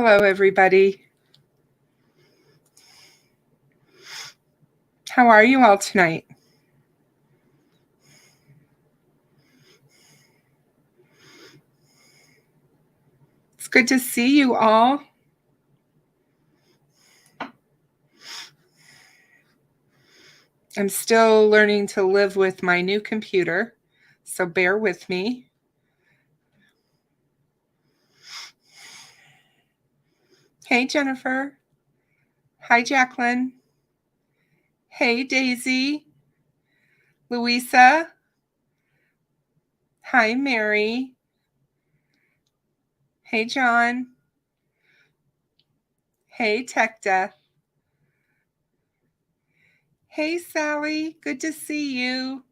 Hello, everybody. How are you all tonight? It's good to see you all. I'm still learning to live with my new computer, so bear with me. Hey, Jennifer. Hi, Jacqueline. Hey, Daisy. Louisa. Hi, Mary. Hey, John. Hey, Tekta. Hey, Sally. Good to see you.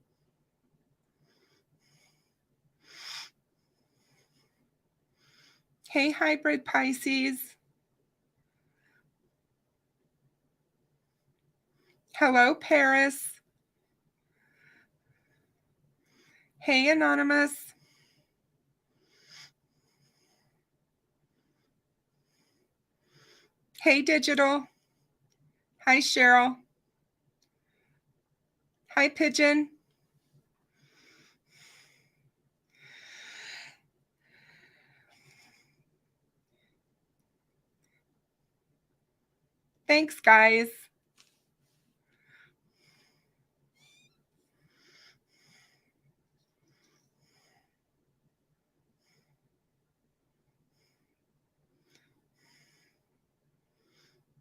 Hey, Hybrid Pisces. Hello, Paris. Hey, Anonymous. Hey, Digital. Hi, Cheryl. Hi, Pigeon. Thanks, guys.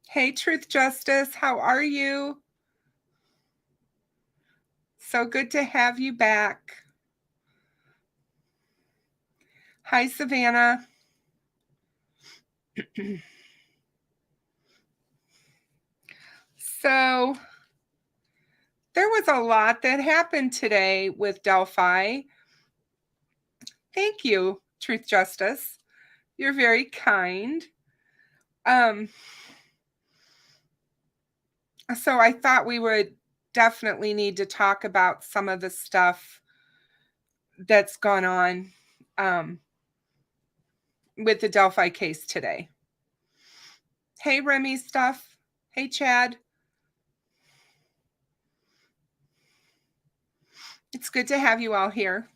Hey, Truth Justice, how are you? So good to have you back. Hi, Savannah. So there was a lot that happened today with Delphi. Thank you, Truth Justice. You're very kind. So I thought we would definitely need to talk about some of the stuff that's gone on with the Delphi case today. Hey, Remy Stuff. Hey, Chad. It's good to have you all here.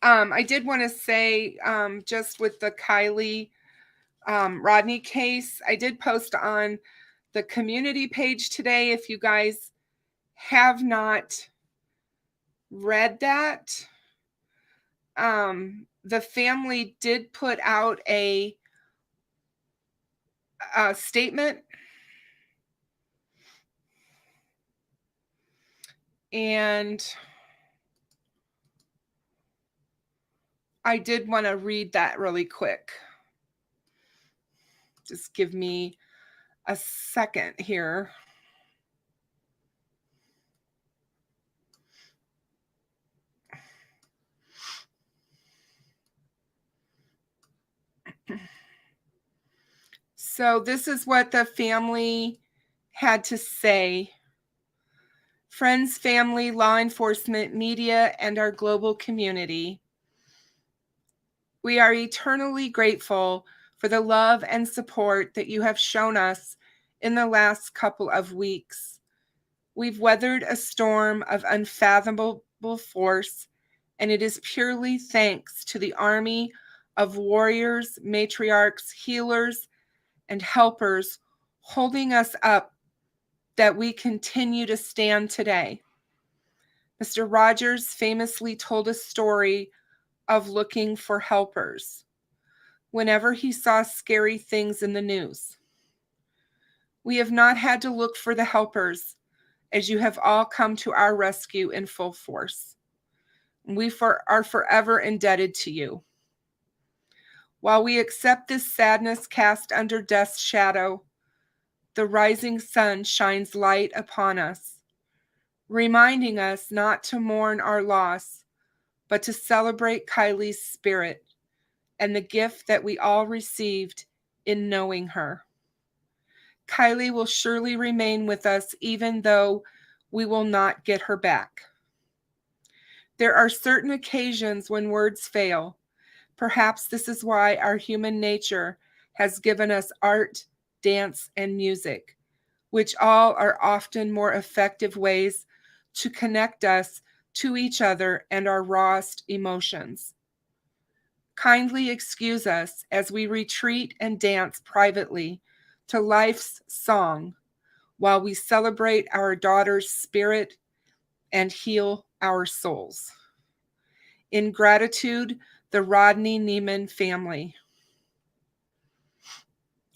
I did want to say, just with the Kylie Rodney case, I did post on the community page today. If you guys have not read that, the family did put out a statement, and I did want to read that really quick. Just give me a second here. So this is what the family had to say. Friends, family, law enforcement, media, and our global community. We are eternally grateful for the love and support that you have shown us in the last couple of weeks. We've weathered a storm of unfathomable force, and it is purely thanks to the army of warriors, matriarchs, healers, and helpers holding us up that we continue to stand today. Mr. Rogers famously told a story of looking for helpers whenever he saw scary things in the news. We have not had to look for the helpers, as you have all come to our rescue in full force. We are forever indebted to you. While we accept this sadness cast under death's shadow, the rising sun shines light upon us, reminding us not to mourn our loss, but to celebrate Kylie's spirit and the gift that we all received in knowing her. Kylie will surely remain with us even though we will not get her back. There are certain occasions when words fail. Perhaps this is why our human nature has given us art dance, and music, which all are often more effective ways to connect us to each other and our rawest emotions. Kindly excuse us as we retreat and dance privately to life's song while we celebrate our daughter's spirit and heal our souls. In gratitude, the Rodney Neiman family.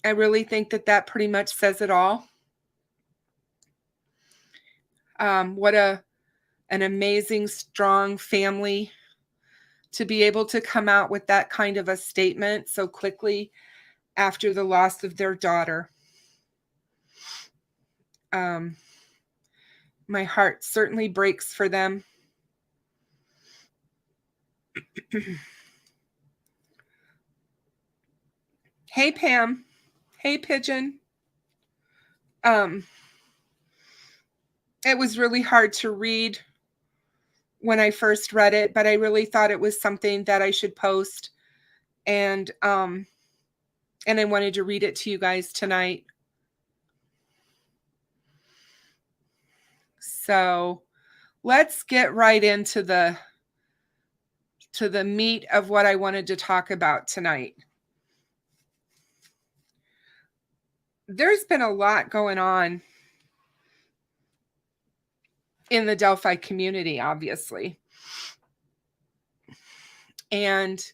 I really think that pretty much says it all. What an amazing, strong family to be able to come out with that kind of a statement so quickly after the loss of their daughter. My heart certainly breaks for them. Hey, Pam. Hey, Pigeon. It was really hard to read when I first read it, but I really thought it was something that I should post. And I wanted to read it to you guys tonight. So let's get right into the meat of what I wanted to talk about tonight. There's been a lot going on in the Delphi community, obviously. And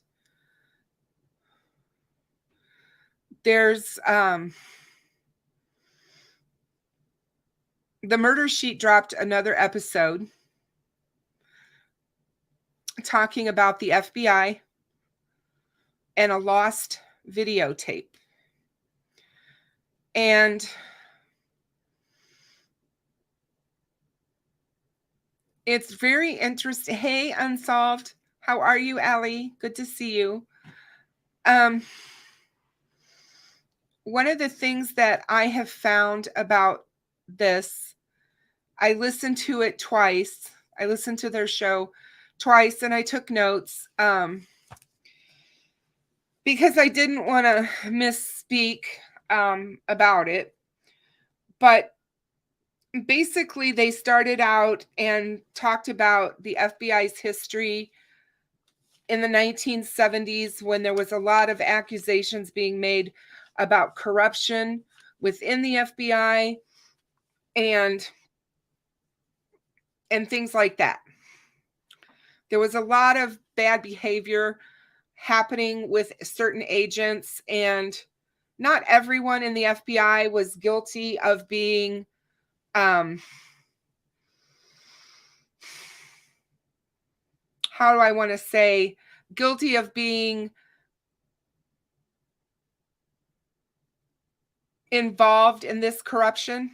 there's the Murder Sheet dropped another episode talking about the FBI and a lost videotape. And it's very interesting. Hey, Unsolved. How are you, Allie? Good to see you. One of the things that I have found about this, I listened to it twice. I listened to their show twice and I took notes because I didn't want to misspeak about it. But basically, they started out and talked about the FBI's history in the 1970s when there was a lot of accusations being made about corruption within the FBI and things like that. There was a lot of bad behavior happening with certain agents, and not everyone in the FBI was guilty of being how do I want to say, guilty of being involved in this corruption.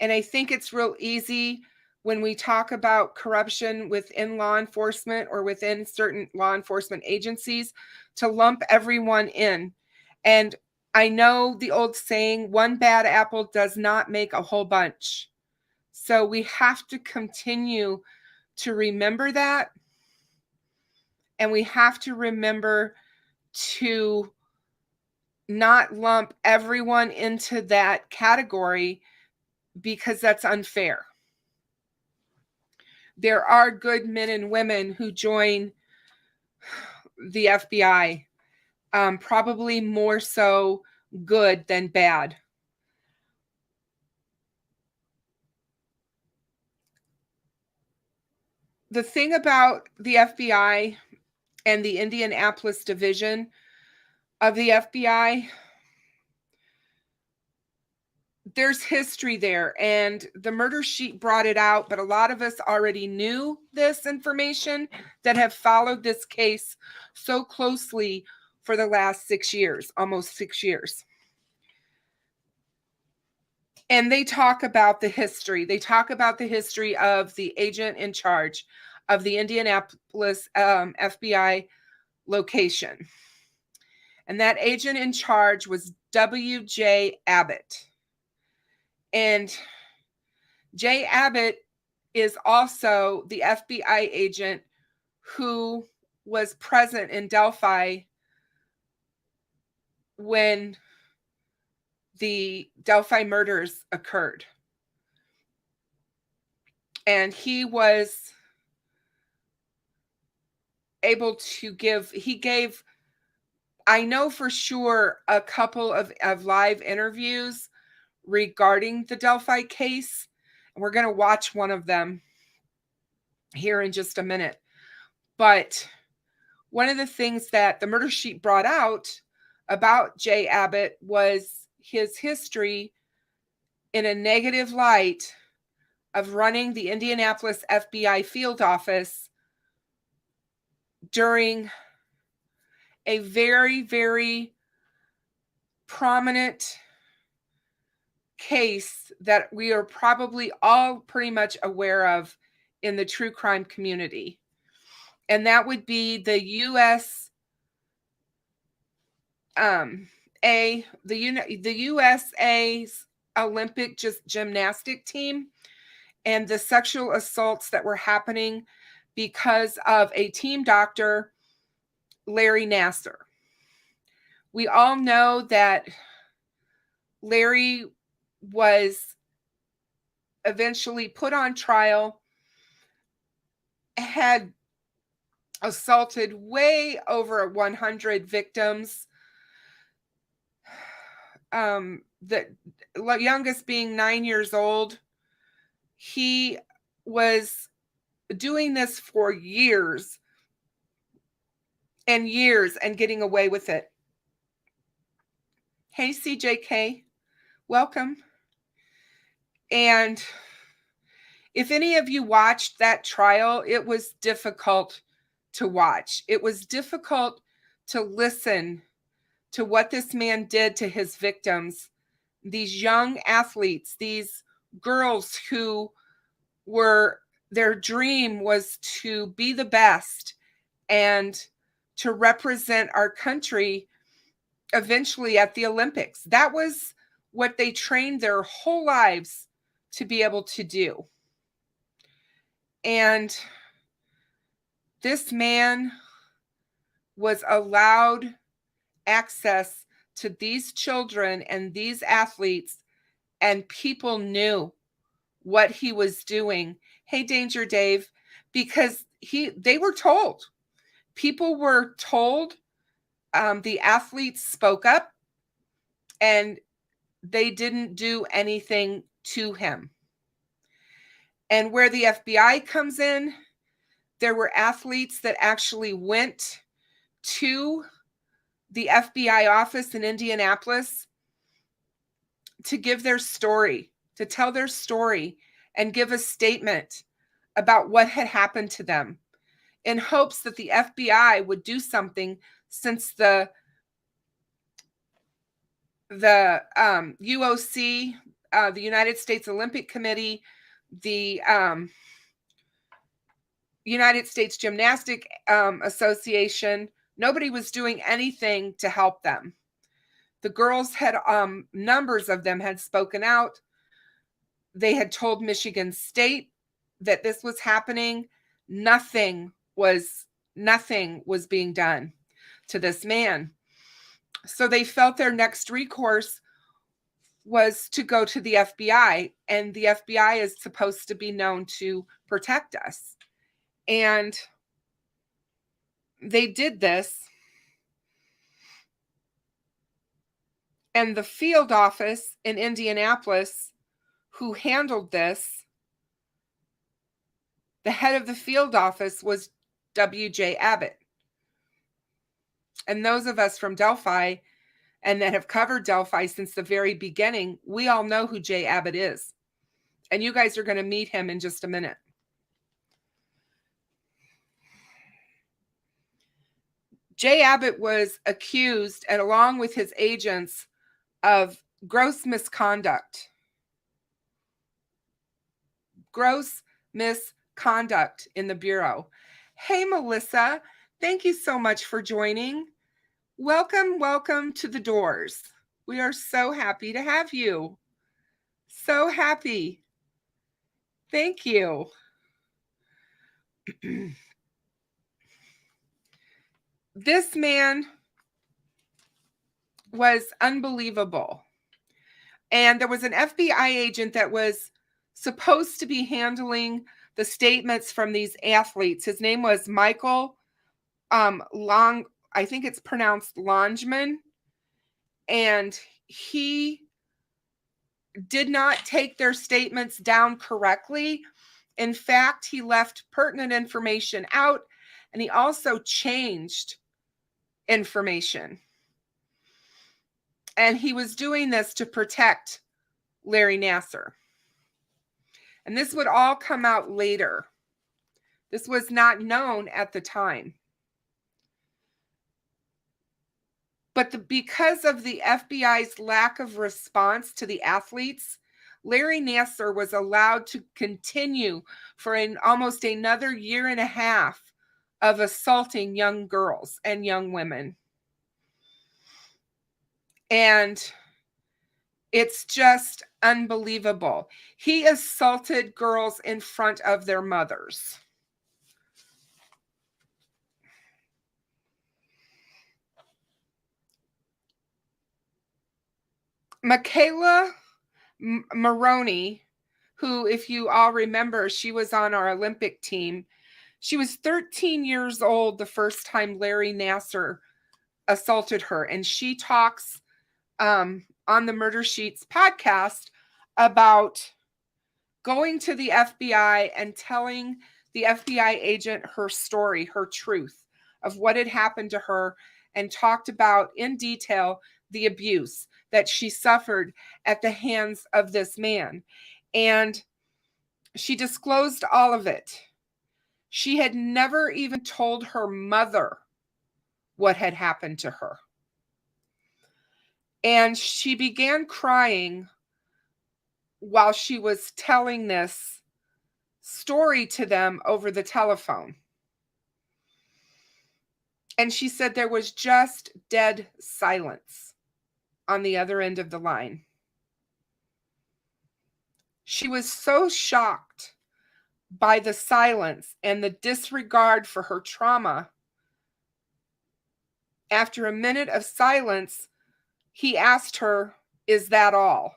And I think it's real easy when we talk about corruption within law enforcement or within certain law enforcement agencies to lump everyone in. And I know the old saying, one bad apple does not make a whole bunch. So we have to continue to remember that. And we have to remember to not lump everyone into that category because that's unfair. There are good men and women who join the FBI, probably more so good than bad. The thing about the FBI and the Indianapolis division of the FBI, there's history there, and the Murder Sheet brought it out, but a lot of us already knew this information that have followed this case so closely for the last 6 years, almost 6 years. And they talk about the history. They talk about the history of the agent in charge of the Indianapolis FBI location. And that agent in charge was W.J. Abbott. And J. Abbott is also the FBI agent who was present in Delphi when the Delphi murders occurred. And he was able to gave, I know for sure, a couple of live interviews regarding the Delphi case. And we're going to watch one of them here in just a minute. But one of the things that the murder sheet brought out about Jay Abbott was his history in a negative light of running the Indianapolis FBI field office during a very, very prominent case that we are probably all pretty much aware of in the true crime community. And that would be the USA Olympic gymnastic team, and the sexual assaults that were happening because of a team doctor, Larry Nassar. We all know that Larry was eventually put on trial, had assaulted way over 100 victims, the youngest being 9 years old. He was doing this for years and years and getting away with it. Hey, CJK, welcome. And if any of you watched that trial, it was difficult to watch. It was difficult to listen to what this man did to his victims, these young athletes, these girls who their dream was to be the best and to represent our country eventually at the Olympics. That was what they trained their whole lives to be able to do. And this man was allowed access to these children and these athletes, and people knew what he was doing. Hey, Danger Dave, because they were told. People were told. The athletes spoke up, and they didn't do anything to him. And where the FBI comes in, there were athletes that actually went to the FBI office in Indianapolis to give their story, to tell their story and give a statement about what had happened to them, in hopes that the FBI would do something, since the UOC, the United States Olympic Committee, the United States Gymnastic Association, nobody was doing anything to help them. The girls had, numbers of them had spoken out. They had told Michigan State that this was happening. Nothing was being done to this man. So they felt their next recourse was to go to the FBI, and the FBI is supposed to be known to protect us. And they did this. And the field office in Indianapolis who handled this, the head of the field office was W.J. Abbott. And those of us from Delphi and that have covered Delphi since the very beginning, we all know who Jay Abbott is. And you guys are going to meet him in just a minute. Jay Abbott was accused, and along with his agents, of gross misconduct. Gross misconduct in the Bureau. Hey, Melissa, thank you so much for joining. Welcome to the doors. We are so happy to have you. So happy. Thank you. This man was unbelievable. And there was an FBI agent that was supposed to be handling the statements from these athletes. His name was Michael Long, I think it's pronounced Longman. And he did not take their statements down correctly. In fact, he left pertinent information out, and he also changed information. And he was doing this to protect Larry Nassar. And this would all come out later. This was not known at the time. But because of the FBI's lack of response to the athletes, Larry Nassar was allowed to continue for almost another year and a half of assaulting young girls and young women. And it's just unbelievable. He assaulted girls in front of their mothers. Michaela Maroney, who, if you all remember, she was on our Olympic team. She was 13 years old the first time Larry Nassar assaulted her. And she talks on the Murder Sheets podcast about going to the FBI and telling the FBI agent her story, her truth of what had happened to her, and talked about in detail the abuse that she suffered at the hands of this man. And she disclosed all of it. She had never even told her mother what had happened to her. And she began crying while she was telling this story to them over the telephone. And she said there was just dead silence on the other end of the line. She was so shocked by the silence and the disregard for her trauma. After a minute of silence, he asked her, "Is that all?"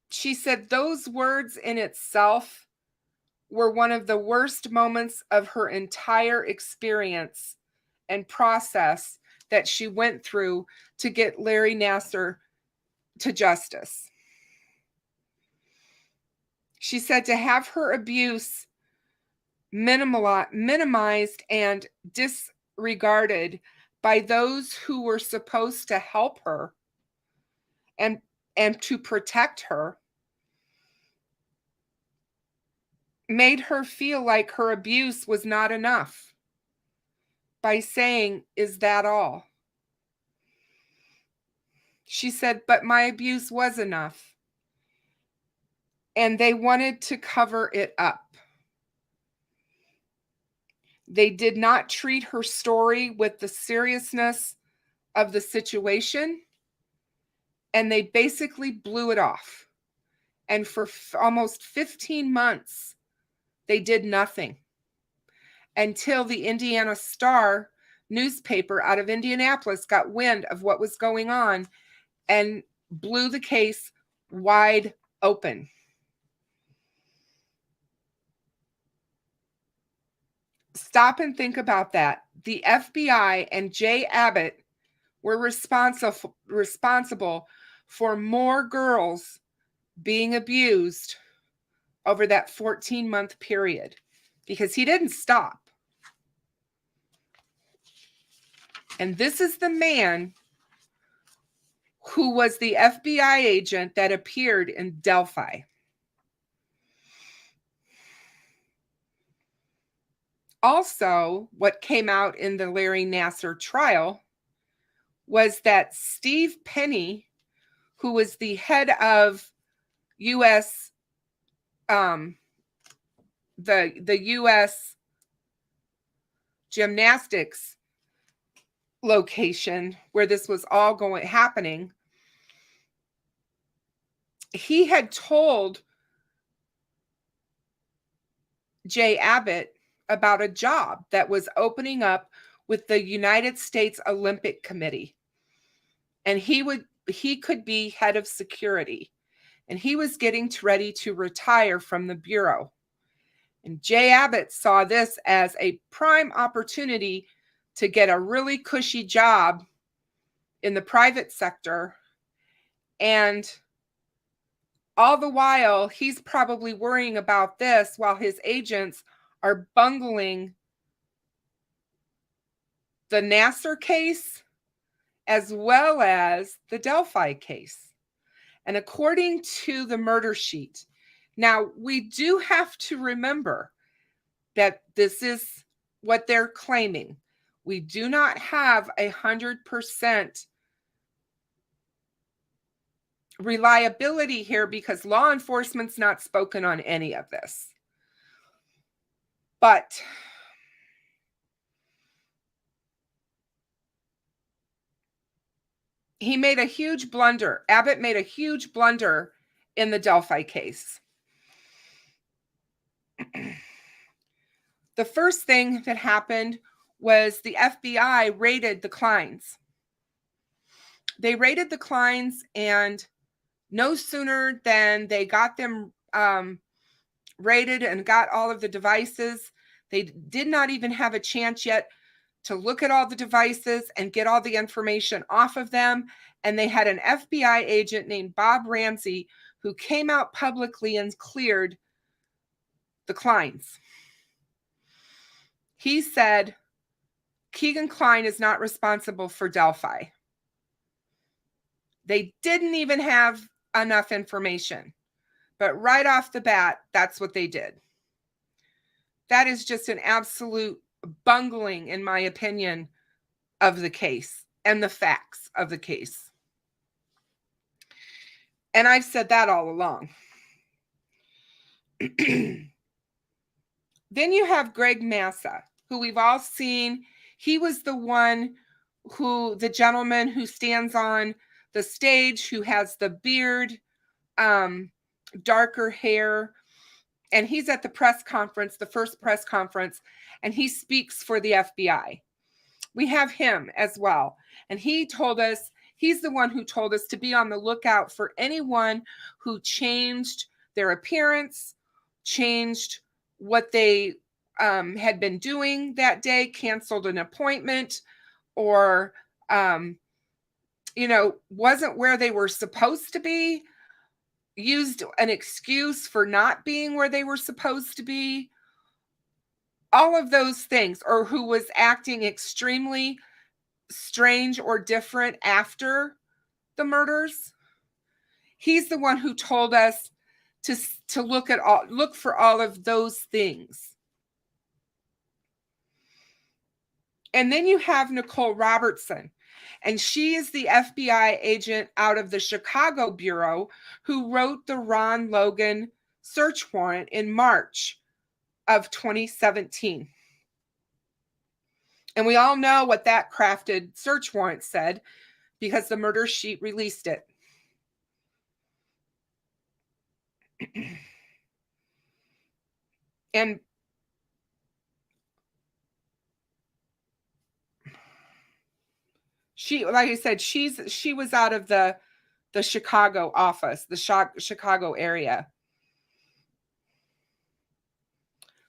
She said those words in itself were one of the worst moments of her entire experience and process that she went through to get Larry Nassar to justice. She said to have her abuse minimized and disregarded by those who were supposed to help her and to protect her made her feel like her abuse was not enough by saying, "Is that all?" She said, "But my abuse was enough." And they wanted to cover it up. They did not treat her story with the seriousness of the situation, and they basically blew it off. And for almost 15 months, they did nothing until the Indiana Star newspaper out of Indianapolis got wind of what was going on and blew the case wide open. Stop and think about that. The FBI and Jay Abbott were responsible for more girls being abused over that 14-month period because he didn't stop. And this is the man who was the FBI agent that appeared in Delphi. Also, what came out in the Larry Nassar trial was that Steve Penny, who was the head of U.S. The U.S. gymnastics location where this was all happening, he had told Jay Abbott about a job that was opening up with the United States Olympic Committee. And he he could be head of security, and he was getting ready to retire from the Bureau. And Jay Abbott saw this as a prime opportunity to get a really cushy job in the private sector. And all the while, he's probably worrying about this while his agents are bungling the Nassar case as well as the Delphi case. And according to the murder sheet, now we do have to remember that this is what they're claiming. We do not have 100% reliability here because law enforcement's not spoken on any of this. But he made a huge blunder. Abbott made a huge blunder in the Delphi case. The first thing that happened was the FBI raided the Kleins. They raided the Kleins, and no sooner than they got them raided and got all of the devices, they did not even have a chance yet to look at all the devices and get all the information off of them. And they had an FBI agent named Bob Ramsey who came out publicly and cleared the Kleins. He said, Keegan Kline is not responsible for Delphi. They didn't even have enough information. But right off the bat, that's what they did. That is just an absolute bungling, in my opinion, of the case and the facts of the case. And I've said that all along. Then you have Greg Massa, who we've all seen. He was the gentleman who stands on the stage, who has the beard, darker hair, and he's at the press conference, the first press conference, and he speaks for the FBI. We have him as well. And he told us, he's the one who told us to be on the lookout for anyone who changed their appearance, changed what they had been doing that day, canceled an appointment, or, wasn't where they were supposed to be, used an excuse for not being where they were supposed to be, all of those things, or who was acting extremely strange or different after the murders. He's the one who told us to look for all of those things. And then you have Nicole Robertson, and she is the FBI agent out of the Chicago Bureau who wrote the Ron Logan search warrant in March of 2017. And we all know what that crafted search warrant said because the murder sheet released it. And she, like I said, she was out of the Chicago office, the Chicago area.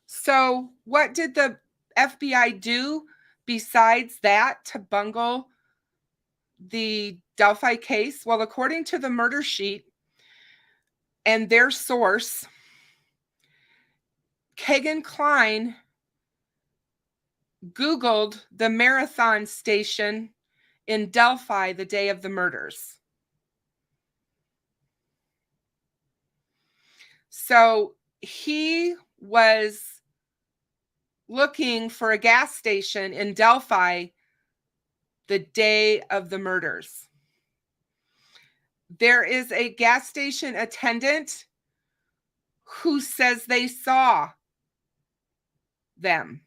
So what did the FBI do besides that to bungle the Delphi case? Well, according to the murder sheet and their source, Keegan Kline Googled the Marathon station in Delphi the day of the murders. So he was looking for a gas station in Delphi the day of the murders. There is a gas station attendant who says they saw them.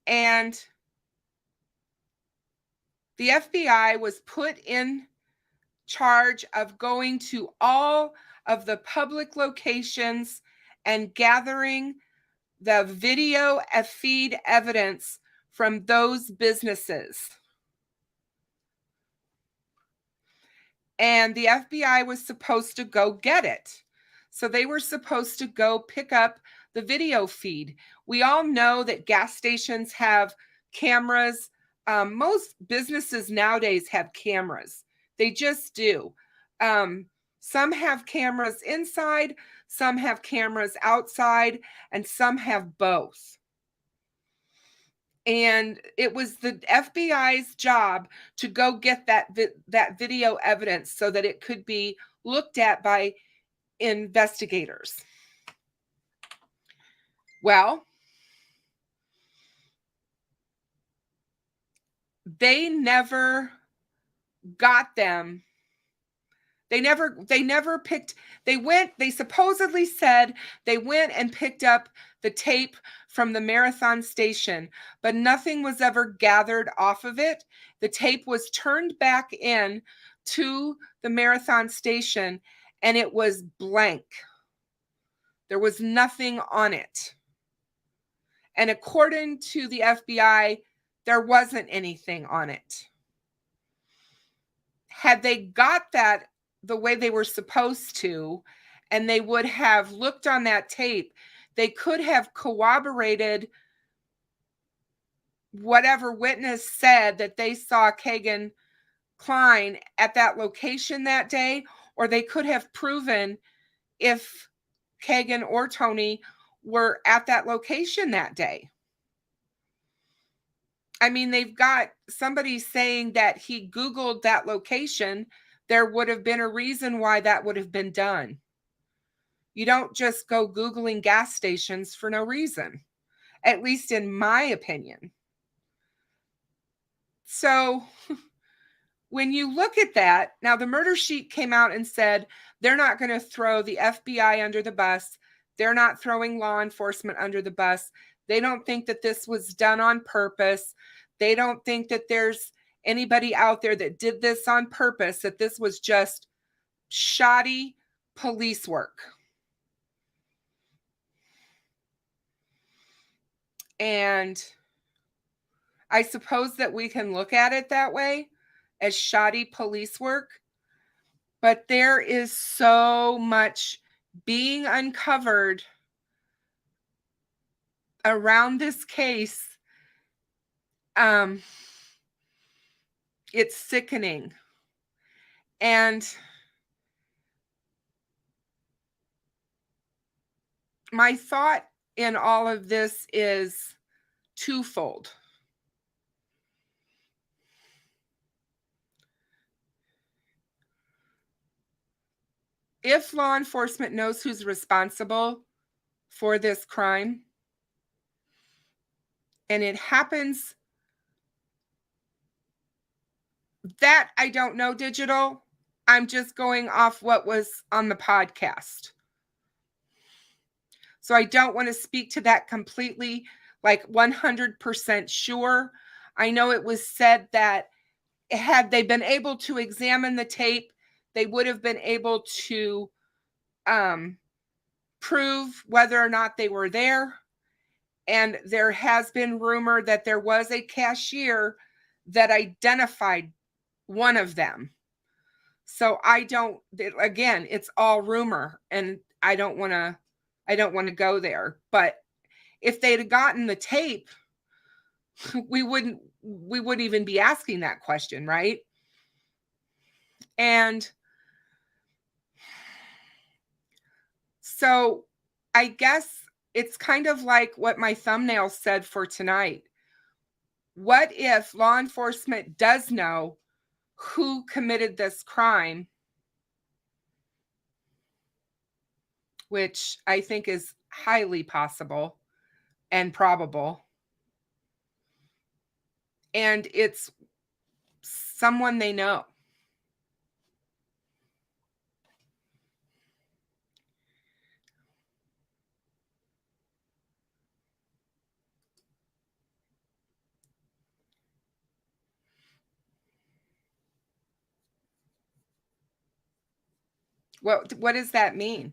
And the FBI was put in charge of going to all of the public locations and gathering the video feed evidence from those businesses. And the FBI was supposed to go get it. So they were supposed to go pick up the video feed. We all know that gas stations have cameras. Most businesses nowadays have cameras. They just do. Some have cameras inside, some have cameras outside, and some have both. And it was the FBI's job to go get that video evidence so that it could be looked at by investigators. Well, they never got them. They never picked, they supposedly said they went and picked up the tape from the marathon station, but nothing was ever gathered off of it. The tape was turned back in to the marathon station and it was blank. There was nothing on it. And according to the FBI, there wasn't anything on it. Had they got that the way they were supposed to, and they would have looked on that tape, they could have corroborated whatever witness said that they saw Kagan Klein at that location that day, or they could have proven if Kagan or Tony were at that location that day. I mean, they've got somebody saying that he Googled that location. There would have been a reason why that would have been done. You don't just go Googling gas stations for no reason, at least in my opinion. So when you look at that, now the murder sheet came out and said they're not going to throw the FBI under the bus. They're not throwing law enforcement under the bus. They don't think that this was done on purpose. They don't think that there's anybody out there that did this on purpose, that this was just shoddy police work. And I suppose that we can look at it that way, as shoddy police work. But there is so much being uncovered around this case. It's sickening. And my thought in all of this is twofold. If law enforcement knows who's responsible for this crime, and it happens, that I don't know, Digital. I'm just going off what was on the podcast. So I don't want to speak to that completely, like 100% sure. I know it was said that had they been able to examine the tape, they would have been able to prove whether or not they were there. And there has been rumor that there was a cashier that identified one of them. So again, it's all rumor, and I don't want to go there. But if they'd have gotten the tape, we wouldn't even be asking that question, right? And so I guess it's kind of like what my thumbnail said for tonight. What if law enforcement does know who committed this crime, which I think is highly possible and probable, and it's someone they know? What does that mean?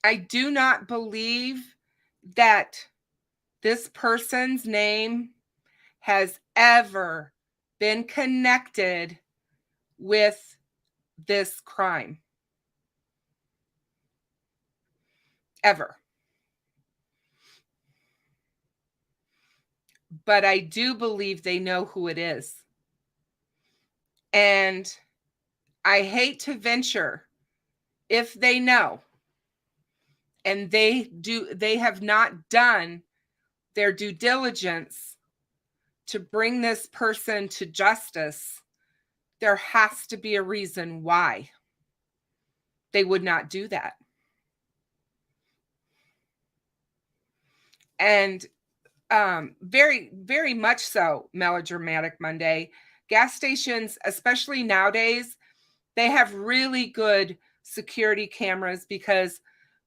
I do not believe that this person's name has ever been connected with this crime. Ever. But I do believe they know who it is. And I hate to venture, if they know and they have not done their due diligence to bring this person to justice, there has to be a reason why they would not do that. And very, very much so, Melodramatic Monday. Gas stations, especially nowadays, they have really good security cameras, because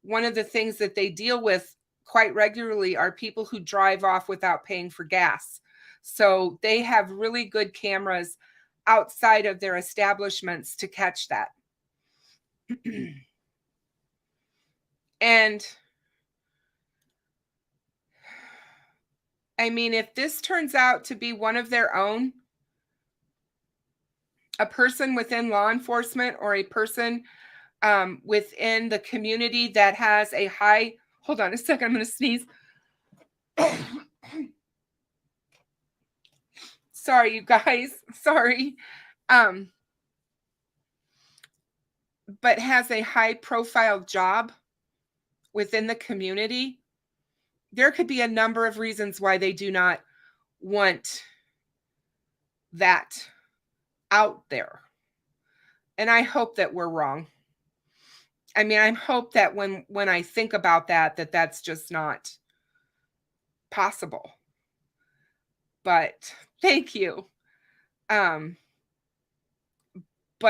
one of the things that they deal with quite regularly are people who drive off without paying for gas. So they have really good cameras outside of their establishments to catch that. And I mean, if this turns out to be one of their own, a person within law enforcement or a person within the community that has a high, hold on a second, I'm going to sneeze. Sorry, you guys, sorry. But has a high profile job within the community, there could be a number of reasons why they do not want that out there. And I hope that we're wrong. I mean, I hope that when I think about that, that's just not possible. But thank you. But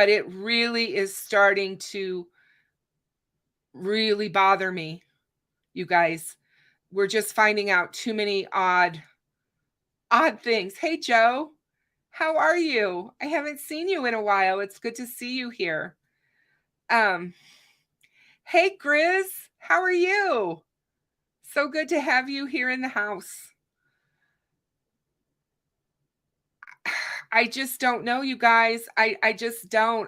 it really is starting to really bother me, you guys. We're just finding out too many odd things. Hey, Joe, how are you? I haven't seen you in a while. It's good to see you here. Hey, Grizz, how are you? So good to have you here in the house. I just don't know, you guys. I just don't.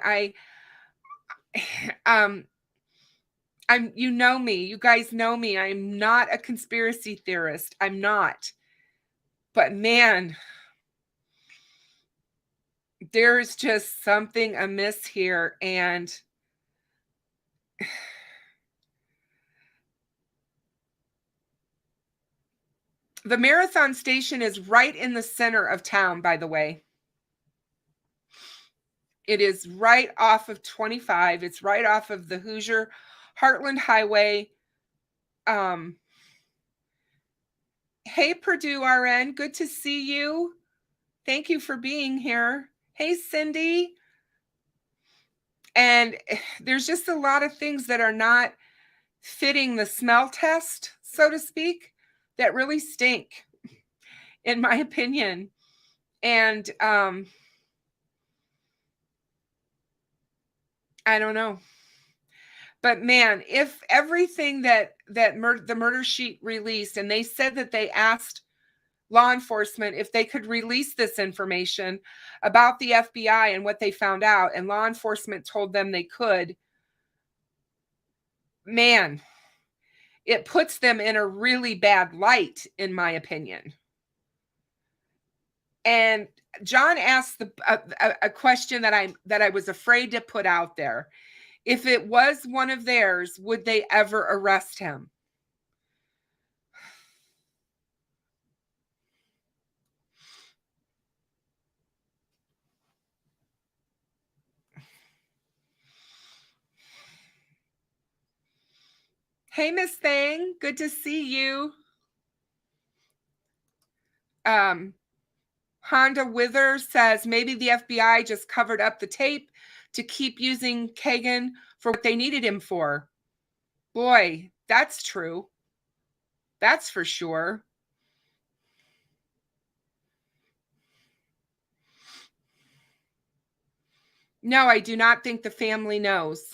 You know me. You guys know me. I'm not a conspiracy theorist. I'm not. But man, there's just something amiss here. And the Marathon Station is right in the center of town, by the way. It is right off of 25. It's right off of the Hoosier Heartland Highway. Hey, Purdue RN, good to see you. Thank you for being here. Hey, Cindy. And there's just a lot of things that are not fitting the smell test, so to speak, that really stink, in my opinion. And I don't know. But man, if everything that the murder sheet released, and they said that they asked law enforcement if they could release this information about the FBI and what they found out, and law enforcement told them they could, man, it puts them in a really bad light, in my opinion. And John asked a question that I was afraid to put out there. If it was one of theirs, would they ever arrest him? Hey, Miss Thing, good to see you. Honda Wither says maybe the FBI just covered up the tape to keep using Kagan for what they needed him for. Boy, that's true. That's for sure. No, I do not think the family knows.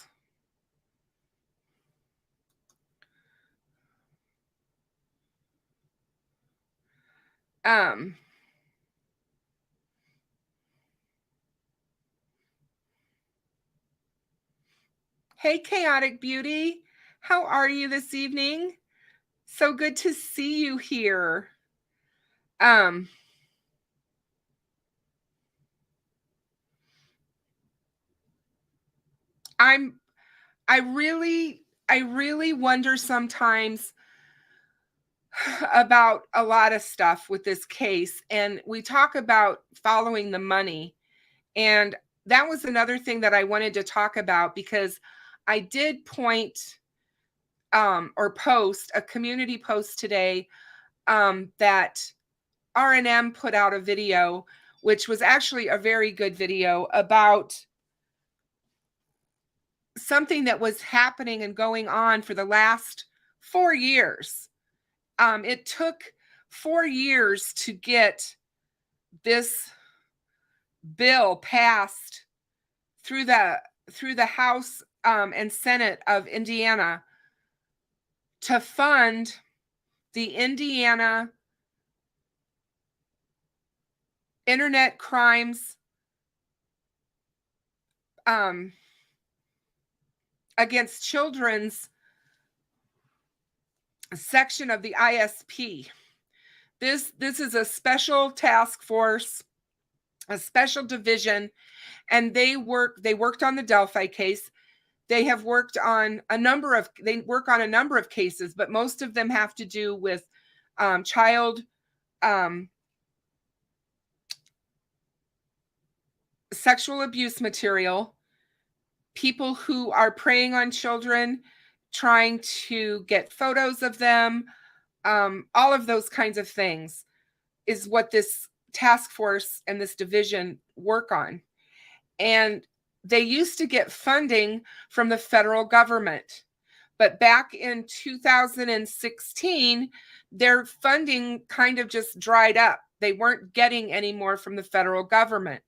Um, hey, Chaotic Beauty. How are you this evening? So good to see you here. I really wonder sometimes about a lot of stuff with this case. And we talk about following the money. And that was another thing that I wanted to talk about, because I did point or post a community post today that R&M put out a video, which was actually a very good video about something that was happening and going on for the last 4 years. It took 4 years to get this bill passed through the House and Senate of Indiana to fund the Indiana internet crimes against children's section of the ISP. This is a special task force, a special division, and they worked on the Delphi case. They have worked on a number of cases, but most of them have to do with child sexual abuse material, people who are preying on children, trying to get photos of them, all of those kinds of things is what this task force and this division work on. And they used to get funding from the federal government. But back in 2016, their funding kind of just dried up. They weren't getting any more from the federal government.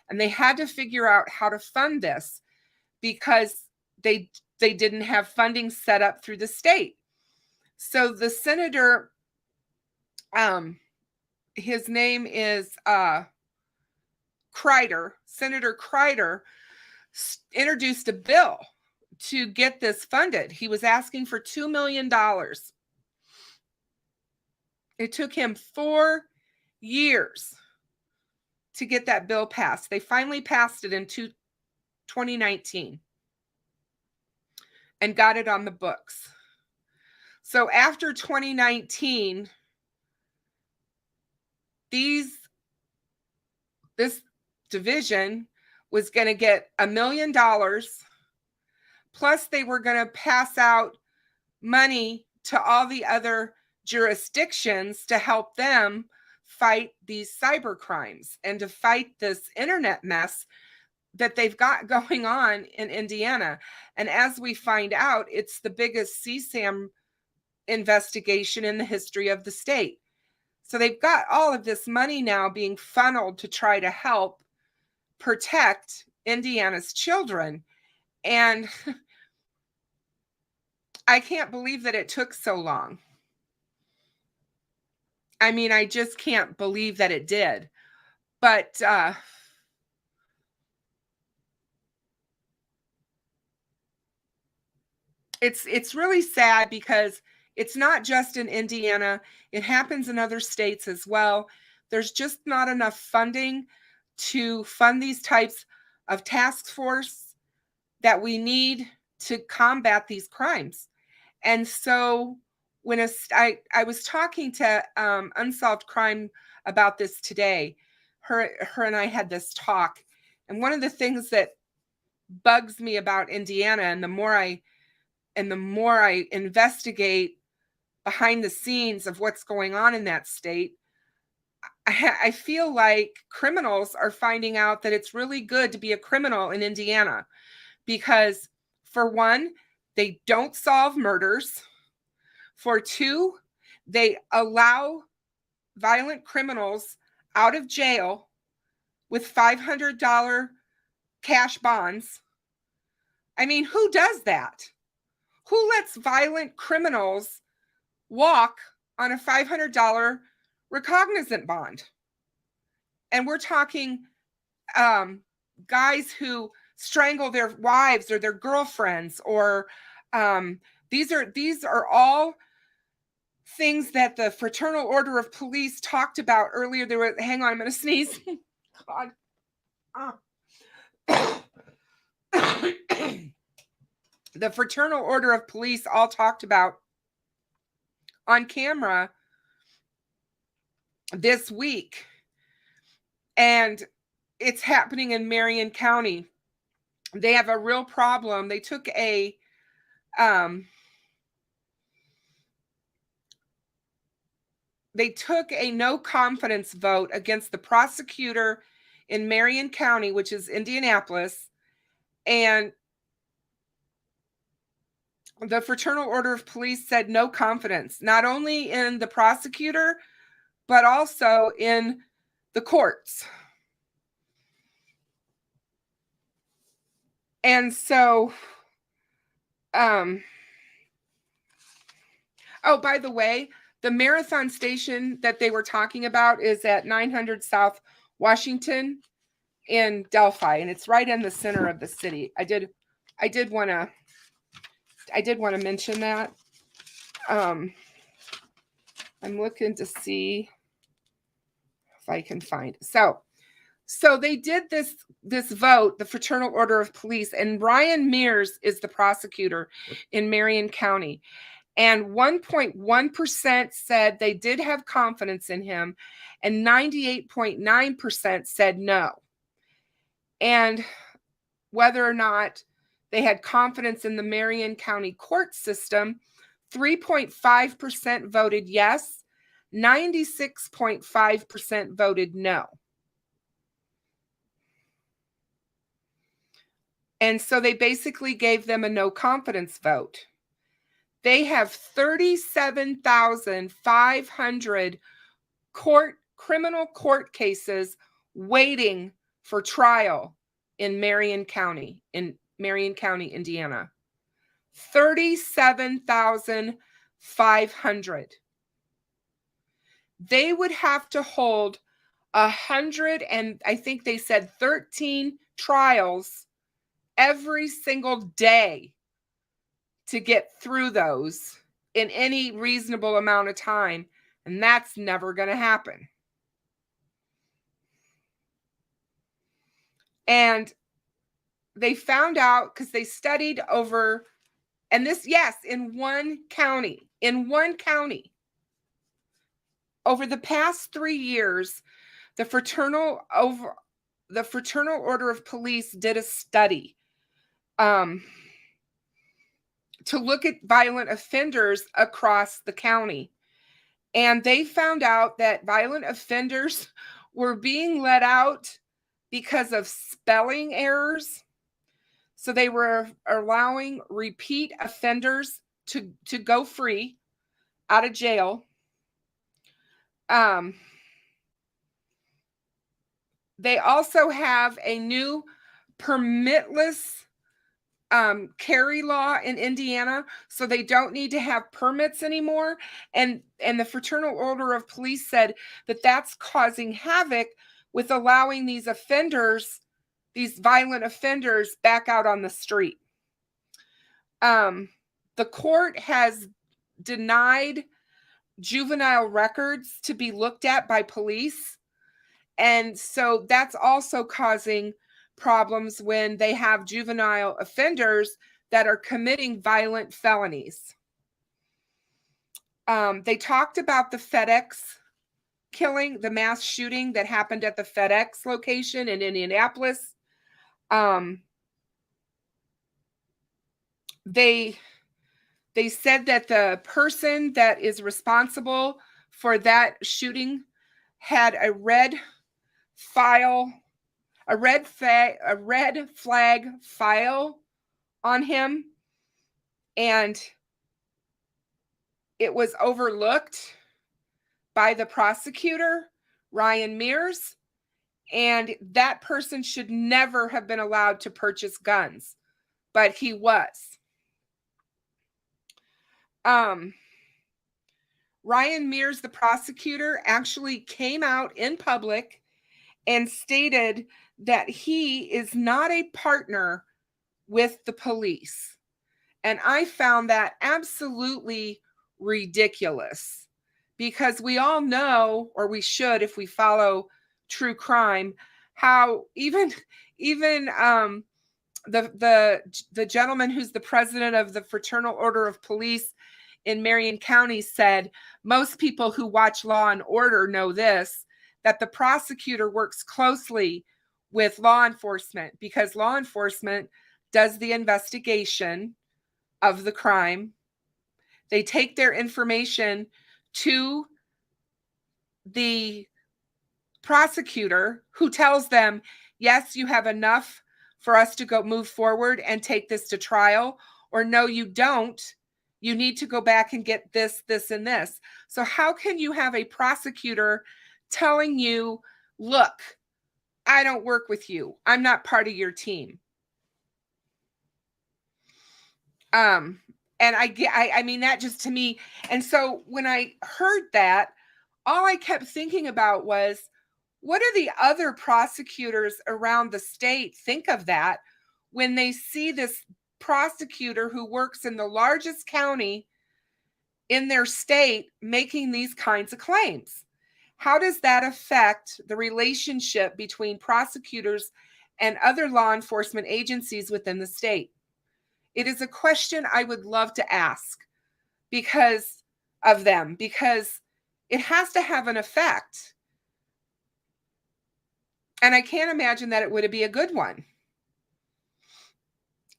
And they had to figure out how to fund this, because they didn't have funding set up through the state. So the senator, his name is Crider, Senator Crider, introduced a bill to get this funded. He was asking for $2 million. It took him 4 years to get that bill passed. They finally passed it in 2019 and got it on the books. So after 2019, this division was going to get $1 million, plus they were going to pass out money to all the other jurisdictions to help them fight these cyber crimes and to fight this internet mess that they've got going on in Indiana. And as we find out, it's the biggest CSAM investigation in the history of the state. So they've got all of this money now being funneled to try to help protect Indiana's children. And I can't believe that it took so long. I mean, I just can't believe that it did. But it's really sad, because it's not just in Indiana. It happens in other states as well. There's just not enough funding to fund these types of task force that we need to combat these crimes. And so when I was talking to Unsolved Crime about this today, her and I had this talk. And one of the things that bugs me about Indiana, and the more I investigate behind the scenes of what's going on in that state, I feel like criminals are finding out that it's really good to be a criminal in Indiana, because for one, they don't solve murders. For two, they allow violent criminals out of jail with $500 cash bonds. I mean, who does that? Who lets violent criminals walk on a $500 recognizant bond. And we're talking guys who strangle their wives or their girlfriends, or these are all things that the Fraternal Order of Police talked about earlier. Hang on, I'm going to sneeze. God. The Fraternal Order of Police all talked about on camera this week, and it's happening in Marion County. They have a real problem. They took a no confidence vote against the prosecutor in Marion County, which is Indianapolis, and the Fraternal Order of Police said no confidence, not only in the prosecutor, but also in the courts. And so, oh, by the way, the marathon station that they were talking about is at 900 South Washington in Delphi, and it's right in the center of the city. I did want to mention that. I'm looking to see if I can find it. So they did this vote, the Fraternal Order of Police, and Ryan Mears is the prosecutor in Marion County. And 1.1% said they did have confidence in him, and 98.9% said no. And whether or not they had confidence in the Marion County court system, 3.5% voted yes, 96.5% voted no. And so they basically gave them a no confidence vote. They have 37,500 criminal court cases waiting for trial in Marion County, Indiana. 37,500. They would have to hold 100 and I think they said 13 trials every single day to get through those in any reasonable amount of time. And that's never going to happen. And they found out because they studied over, and this, yes, in one county, over the past 3 years, the Fraternal Order of Police did a study to look at violent offenders across the county. And they found out that violent offenders were being let out because of spelling errors. So they were allowing repeat offenders to go free out of jail. They also have a new permitless carry law in Indiana, so they don't need to have permits anymore. And the Fraternal Order of Police said that that's causing havoc with allowing these offenders, these violent offenders, back out on the street. The court has denied juvenile records to be looked at by police. And so that's also causing problems when they have juvenile offenders that are committing violent felonies. They talked about the FedEx killing, the mass shooting that happened at the FedEx location in Indianapolis. They said that the person that is responsible for that shooting had a red flag file on him, and it was overlooked by the prosecutor, Ryan Mears, and that person should never have been allowed to purchase guns, but he was. Ryan Mears, the prosecutor, actually came out in public and stated that he is not a partner with the police. And I found that absolutely ridiculous, because we all know, or we should if we follow true crime, how even the gentleman who's the president of the Fraternal Order of Police in Marion County said, most people who watch Law and Order know this, that the prosecutor works closely with law enforcement because law enforcement does the investigation of the crime. They take their information to the prosecutor, who tells them, yes, you have enough for us to go move forward and take this to trial, or no, you don't. You need to go back and get this, this, and this. So how can you have a prosecutor telling you, look, I don't work with you. I'm not part of your team. And I mean, that just to me. And so when I heard that, all I kept thinking about was, what do the other prosecutors around the state think of that when they see this prosecutor who works in the largest county in their state making these kinds of claims? How does that affect the relationship between prosecutors and other law enforcement agencies within the state? It is a question I would love to ask because of them, because it has to have an effect. And I can't imagine that it would be a good one.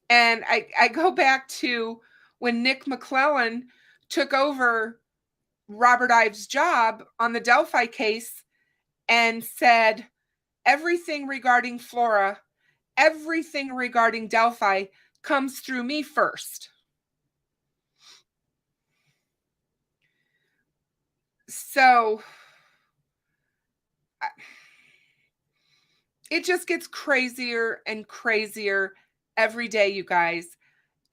And I go back to when Nick McClellan took over Robert Ives' job on the Delphi case and said, everything regarding Flora, everything regarding Delphi comes through me first. So it just gets crazier and crazier every day, you guys.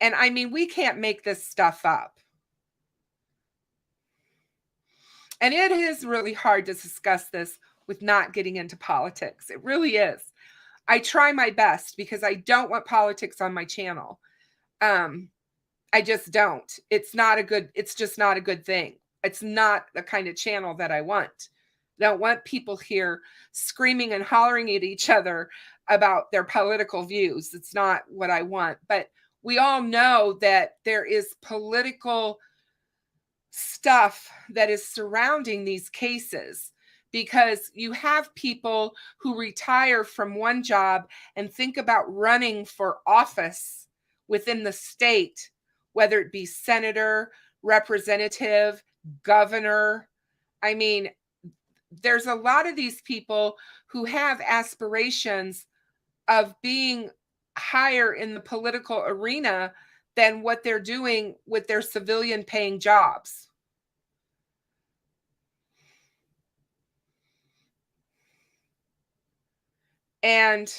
And I mean, we can't make this stuff up. And it is really hard to discuss this with not getting into politics. It really is. I try my best because I don't want politics on my channel. I just don't. It's just not a good thing. It's not the kind of channel that I want. I don't want people here screaming and hollering at each other about their political views. It's not what I want. But we all know that there is political stuff that is surrounding these cases, because you have people who retire from one job and think about running for office within the state, whether it be senator, representative, governor. I mean, there's a lot of these people who have aspirations of being higher in the political arena than what they're doing with their civilian paying jobs. And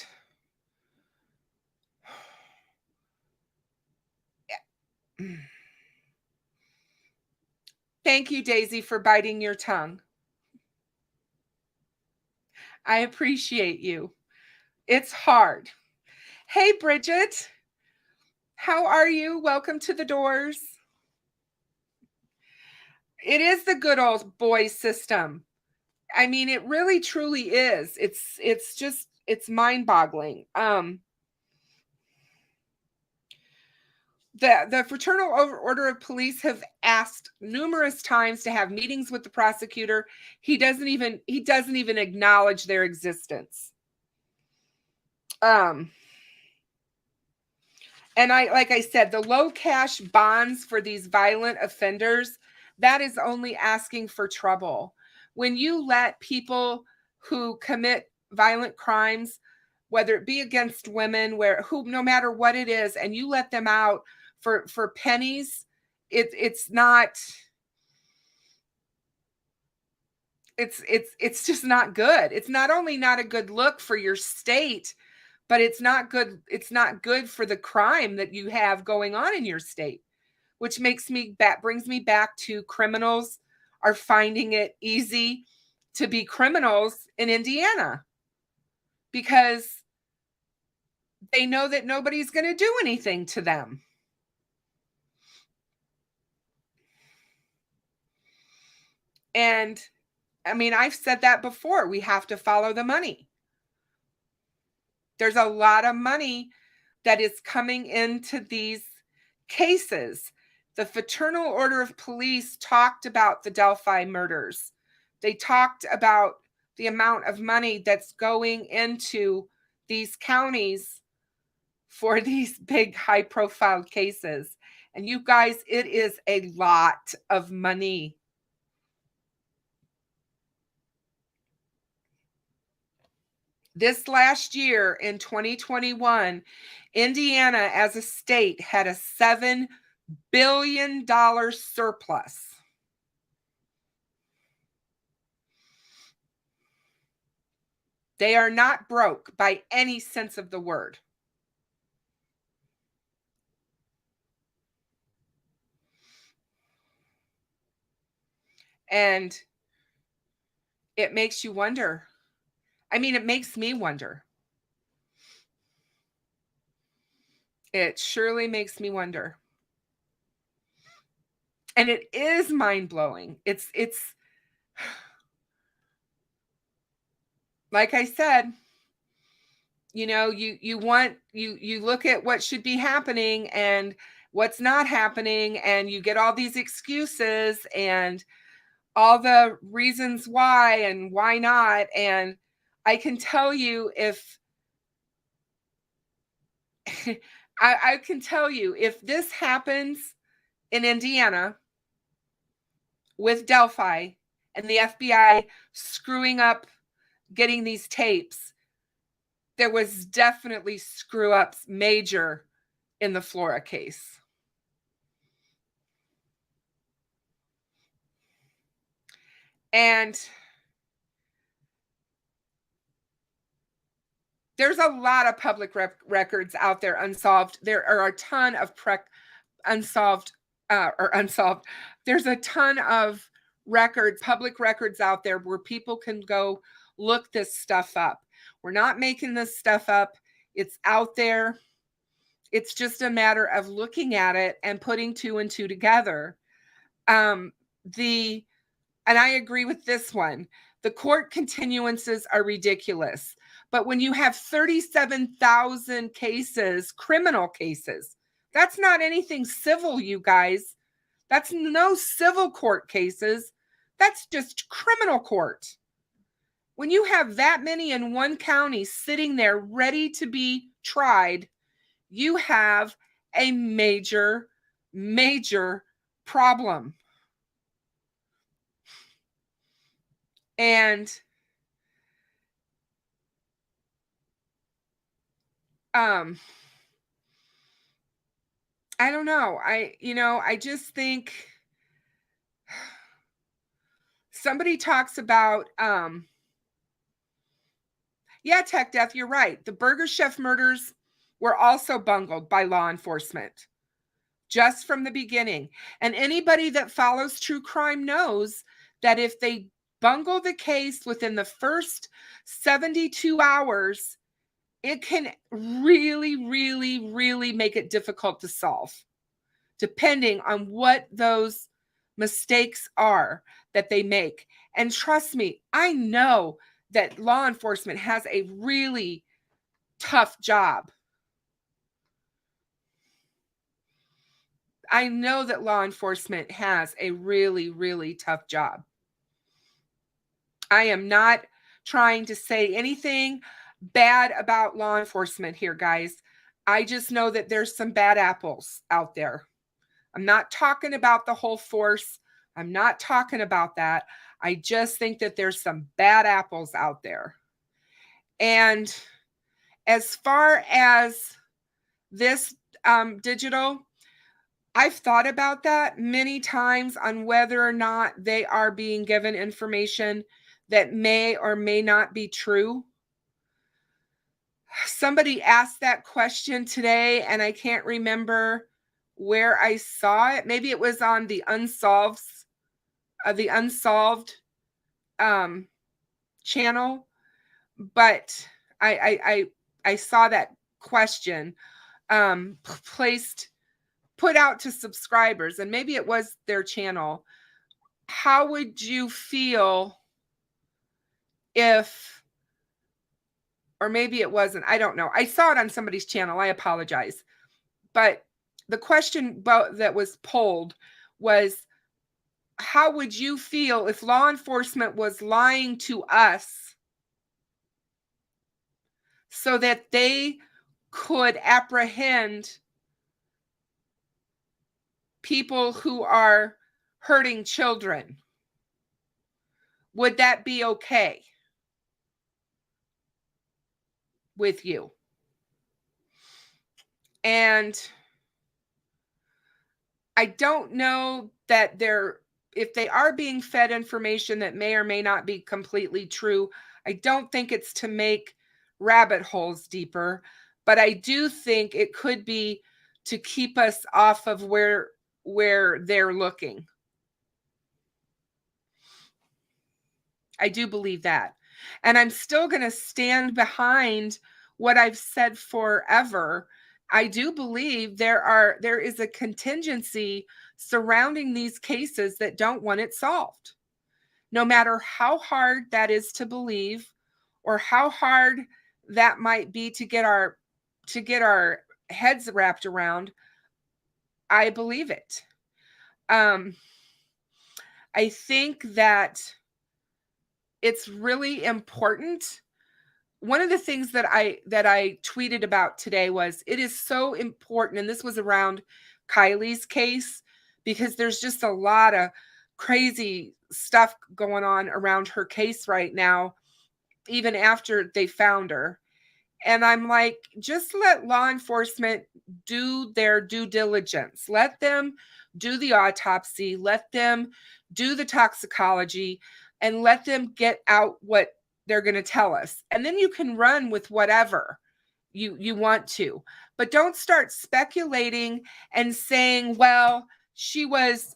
thank you, Daisy, for biting your tongue. I appreciate you. It's hard. Hey, Bridget. How are you? Welcome to the doors. It is the good old boy system. I mean, it really truly is. It's mind-boggling. The Fraternal Order of Police have asked numerous times to have meetings with the prosecutor. He doesn't even acknowledge their existence. And like I said, the low cash bonds for these violent offenders, that is only asking for trouble. When you let people who commit violent crimes, whether it be against women, no matter what it is, and you let them out for pennies, it's just not good. It's not only not a good look for your state, but it's not good. It's not good for the crime that you have going on in your state, which brings me back to criminals are finding it easy to be criminals in Indiana because they know that nobody's going to do anything to them. And I mean, I've said that before. We have to follow the money. There's a lot of money that is coming into these cases. The Fraternal Order of Police talked about the Delphi murders. They talked about the amount of money that's going into these counties for these big high-profile cases. And you guys, it is a lot of money. This last year in 2021, Indiana as a state had a $7 billion surplus. They are not broke by any sense of the word. And it makes you wonder. I mean, it makes me wonder. It surely makes me wonder. And it is mind-blowing. It's like I said, you know, you look at what should be happening and what's not happening, and you get all these excuses and all the reasons why and why not. And I can tell you if I can tell you if this happens in Indiana with Delphi and the FBI screwing up getting these tapes, there was definitely screw ups major in the Flora case. And there's a lot of public records out there unsolved. There are a ton of unsolved. There's a ton of records, public records out there where people can go look this stuff up. We're not making this stuff up. It's out there. It's just a matter of looking at it and putting two and two together. And I agree with this one. The court continuances are ridiculous. But when you have 37,000 cases, criminal cases, that's not anything civil, you guys. That's no civil court cases. That's just criminal court. When you have that many in one county sitting there ready to be tried, you have a major, major problem. And I don't know. I just think somebody talks about Tech Death, you're right. The Burger Chef murders were also bungled by law enforcement just from the beginning. And anybody that follows true crime knows that if they bungle the case within the first 72 hours, it can really, really, really make it difficult to solve, depending on what those mistakes are that they make. And trust me, I know that law enforcement has a really tough job. I know that law enforcement has a really, really tough job. I am not trying to say anything bad about law enforcement here, guys. I just know that there's some bad apples out there. I'm not talking about the whole force. I'm not talking about that. I just think that there's some bad apples out there. And as far as this digital, I've thought about that many times on whether or not they are being given information that may or may not be true. Somebody asked that question today, and I can't remember where I saw it. Maybe it was on the Unsolved the unsolved channel, but I saw that question put out to subscribers, and maybe it was their channel. How would you feel if, or maybe it wasn't, I don't know. I saw it on somebody's channel. I apologize. But the question that was polled was, how would you feel if law enforcement was lying to us so that they could apprehend people who are hurting children? Would that be okay with you? And I don't know that if they are being fed information that may or may not be completely true, I don't think it's to make rabbit holes deeper, but I do think it could be to keep us off of where they're looking. I do believe that. And I'm still going to stand behind what I've said forever. I do believe there is a contingency surrounding these cases that don't want it solved. No matter how hard that is to believe, or how hard that might be to get our heads wrapped around, I believe it. I think that it's really important. One of the things that I tweeted about today was, it is so important, and this was around Kylie's case, because there's just a lot of crazy stuff going on around her case right now, even after they found her. And I'm like, just let law enforcement do their due diligence. Let them do the autopsy, let them do the toxicology, and let them get out what they're going to tell us. And then you can run with whatever you want to. But don't start speculating and saying, well, she was,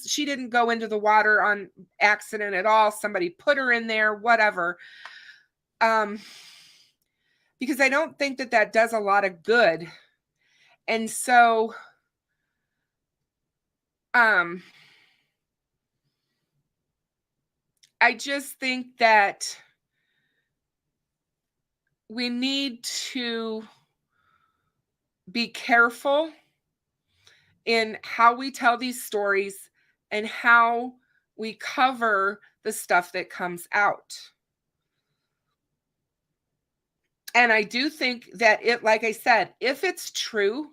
she didn't go into the water on accident at all. Somebody put her in there, whatever. Because I don't think that does a lot of good. And so, I just think that we need to be careful in how we tell these stories and how we cover the stuff that comes out. And I do think that like I said, if it's true,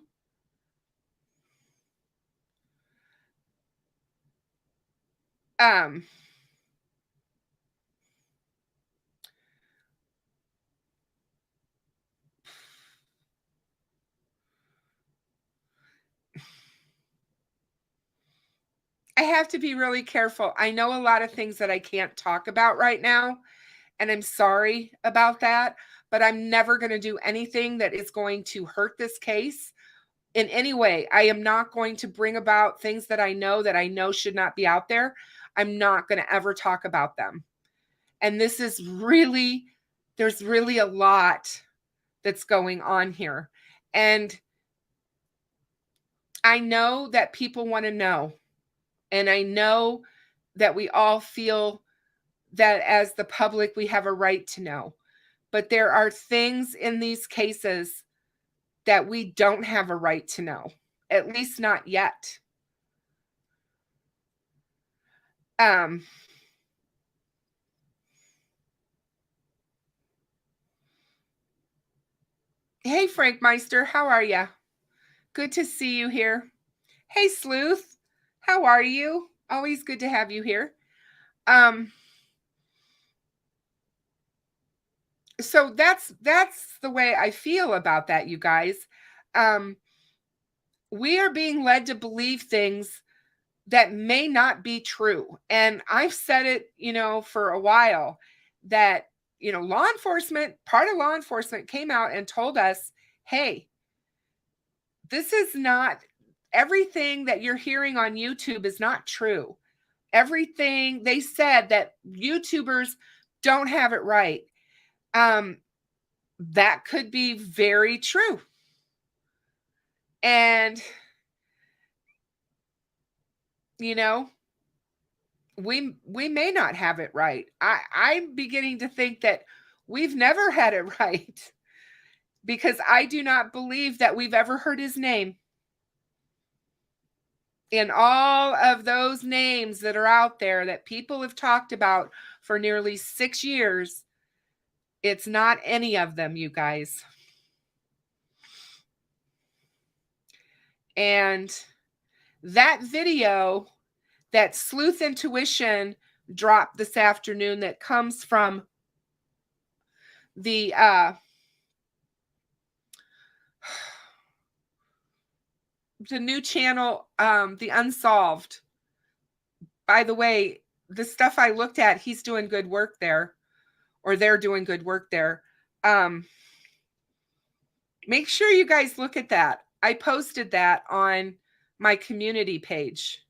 I have to be really careful. I know a lot of things that I can't talk about right now, and I'm sorry about that, but I'm never going to do anything that is going to hurt this case in any way. I am not going to bring about things that I know should not be out there. I'm not going to ever talk about them. And this is really, there's really a lot that's going on here. And I know that people want to know. And I know that we all feel that as the public, we have a right to know. But there are things in these cases that we don't have a right to know, at least not yet. Hey, Frank Meister, how are you? Good to see you here. Hey, Sleuth, how are you? Always good to have you here. So that's the way I feel about that, you guys. We are being led to believe things that may not be true. And I've said it, for a while, that, part of law enforcement came out and told us, hey, this is not everything that you're hearing on YouTube is not true. Everything they said that YouTubers don't have it right. That could be very true. And, you know, we may not have it right. I'm beginning to think that we've never had it right, because I do not believe that we've ever heard his name. In all of those names that are out there that people have talked about for nearly 6 years, it's not any of them, you guys. And that video that Sleuth Intuition dropped this afternoon, that comes from the new channel, The Unsolved. By the way, the stuff I looked at, he's doing good work there, or they're doing good work there. Make sure you guys look at that. I posted that on my community page.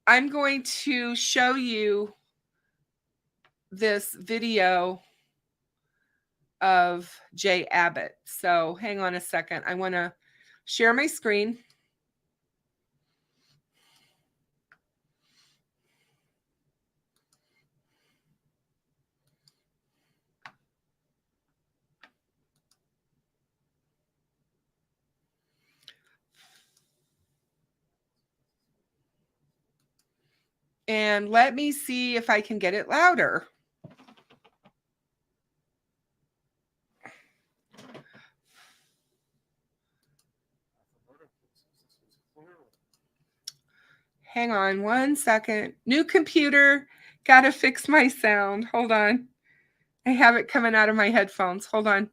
I'm going to show you this video of Jay Abbott. So hang on a second. I want to share my screen. And let me see if I can get it louder. Hang on one second. New computer. Got to fix my sound. Hold on. I have it coming out of my headphones. Hold on.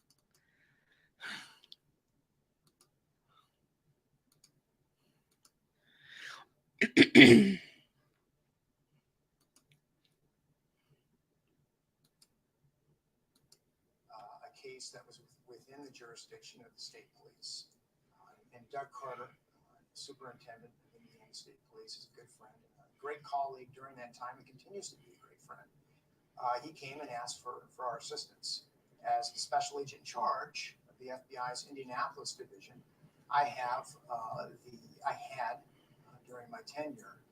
Case that was within the jurisdiction of the state police. And Doug Carter, superintendent of Indiana State Police, is a good friend and a great colleague during that time, and continues to be a great friend. He came and asked for our assistance. As the special agent in charge of the FBI's Indianapolis division, I had during my tenure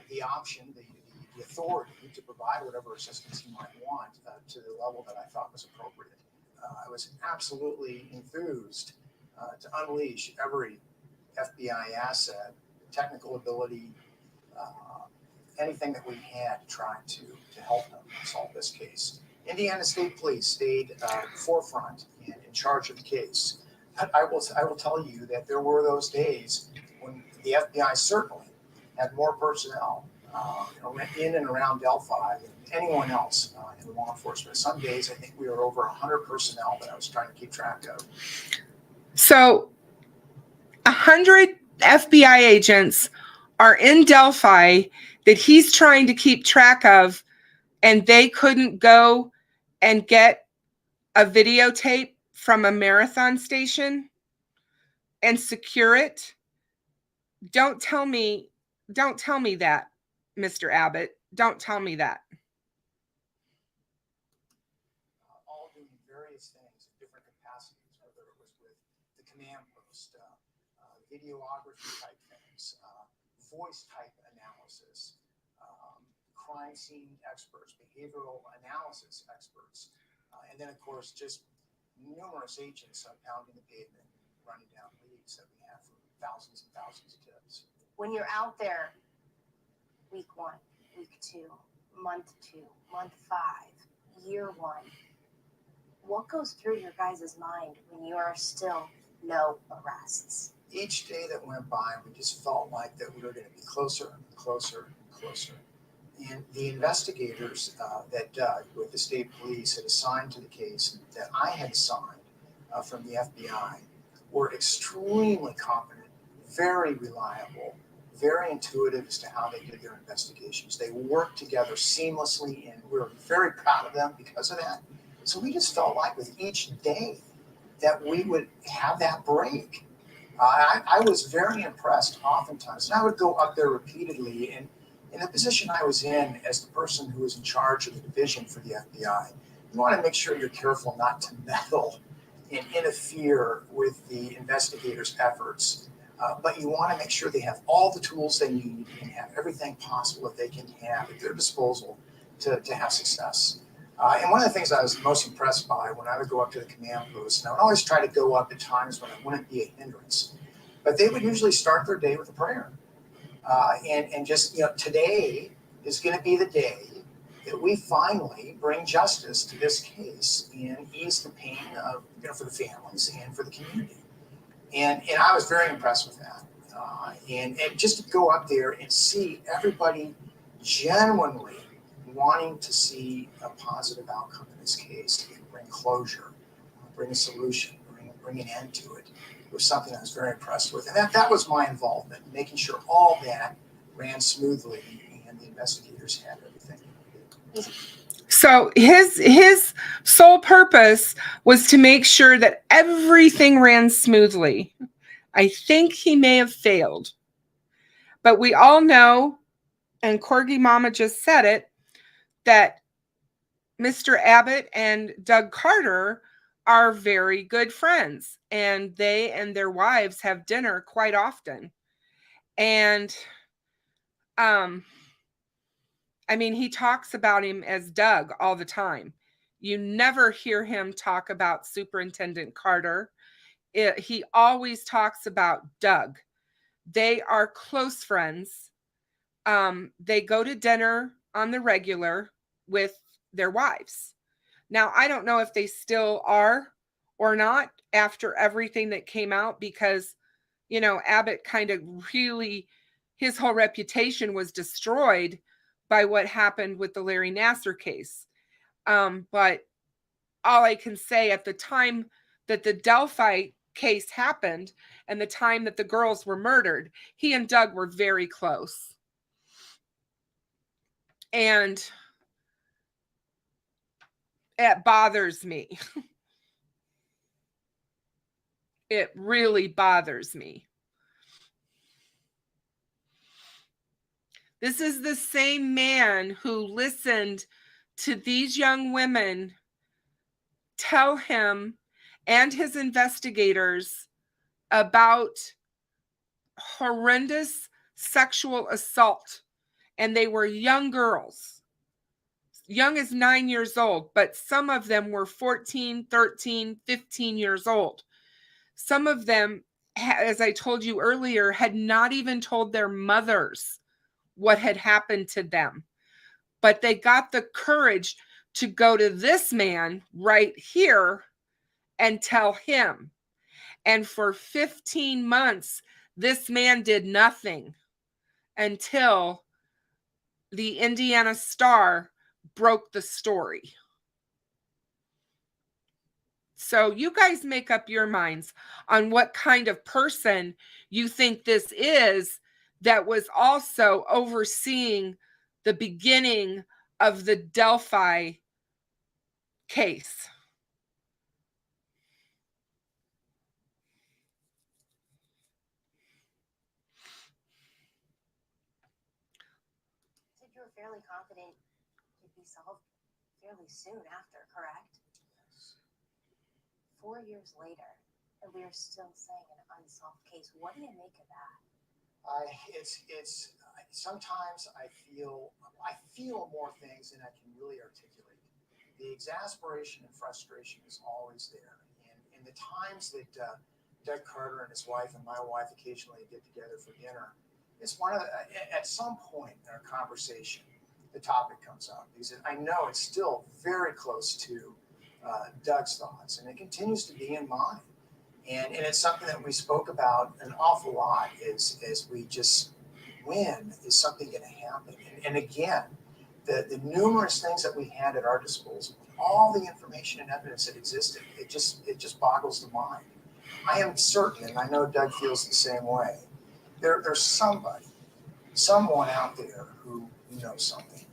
the option, the authority to provide whatever assistance he might want to the level that I thought was appropriate. I was absolutely enthused to unleash every FBI asset, technical ability, anything that we had to try to help them solve this case. Indiana State Police stayed forefront and in charge of the case. But I will tell you that there were those days when the FBI certainly had more personnel in and around Delphi than anyone else in law enforcement. Some days I think we were over 100 personnel that I was trying to keep track of. So 100 FBI agents are in Delphi that he's trying to keep track of, and they couldn't go and get a videotape from a marathon station and secure it. Don't tell me that, Mr. Abbott. Don't tell me that. All doing various things in different capacities, whether it was with the command post, videography type things, voice type analysis, crime scene experts, behavioral analysis experts, and then of course just numerous agents pounding the pavement, running down leads that we have from thousands and thousands of tips. When you're out there, week 1, week 2, month 2, month 5, year 1, what goes through your guys' mind when you are still no arrests? Each day that went by, we just felt like that we were going to be closer and closer and closer. And the investigators that Doug with the state police had assigned to the case, that I had assigned from the FBI, were extremely competent, very reliable, very intuitive as to how they did their investigations. They worked together seamlessly, and we were very proud of them because of that. So we just felt like with each day that we would have that break. I was very impressed oftentimes, and I would go up there repeatedly. And in the position I was in as the person who was in charge of the division for the FBI, you want to make sure you're careful not to meddle and interfere with the investigators' efforts. But you want to make sure they have all the tools they need and have everything possible that they can have at their disposal to have success. And one of the things I was most impressed by when I would go up to the command post, and I would always try to go up at times when I wouldn't be a hindrance, but they would usually start their day with a prayer. And just, today is going to be the day that we finally bring justice to this case and ease the pain of, for the families and for the community. And I was very impressed with that. And just to go up there and see everybody genuinely wanting to see a positive outcome in this case and bring closure, bring a solution, bring an end to it, was something I was very impressed with. And that was my involvement, making sure all that ran smoothly and the investigators had everything. So his sole purpose was to make sure that everything ran smoothly. I think he may have failed. But we all know, and Corgi Mama just said it, that Mr. Abbott and Doug Carter are very good friends, and they and their wives have dinner quite often. And he talks about him as Doug all the time. You never hear him talk about Superintendent Carter. He always talks about Doug. They are close friends. They go to dinner on the regular with their wives. Now, I don't know if they still are or not after everything that came out, because, Abbott kind of really, his whole reputation was destroyed by what happened with the Larry Nassar case. But all I can say, at the time that the Delphi case happened and the time that the girls were murdered, he and Doug were very close. And it bothers me. It really bothers me. This is the same man who listened to these young women tell him and his investigators about horrendous sexual assault. And they were young girls, young as 9 years old, but some of them were 14, 13, 15 years old. Some of them, as I told you earlier, had not even told their mothers what had happened to them. But they got the courage to go to this man right here and tell him. And for 15 months, this man did nothing until the Indiana Star broke the story. So you guys make up your minds on what kind of person you think this is that was also overseeing the beginning of the Delphi case. So you were fairly confident it'd be solved fairly soon after, correct? 4 years later, and we are still saying an unsolved case. What do you make of that? It's sometimes I feel more things than I can really articulate. The exasperation and frustration is always there. And the times that Doug Carter and his wife and my wife occasionally get together for dinner, it's one of at some point in our conversation, the topic comes up, because I know it's still very close to Doug's thoughts, and it continues to be in mine. And it's something that we spoke about an awful lot as we just, when is something going to happen? And again, the numerous things that we had at our disposal, all the information and evidence that existed, it just boggles the mind. I am certain, and I know Doug feels the same way, there's someone out there who knows something,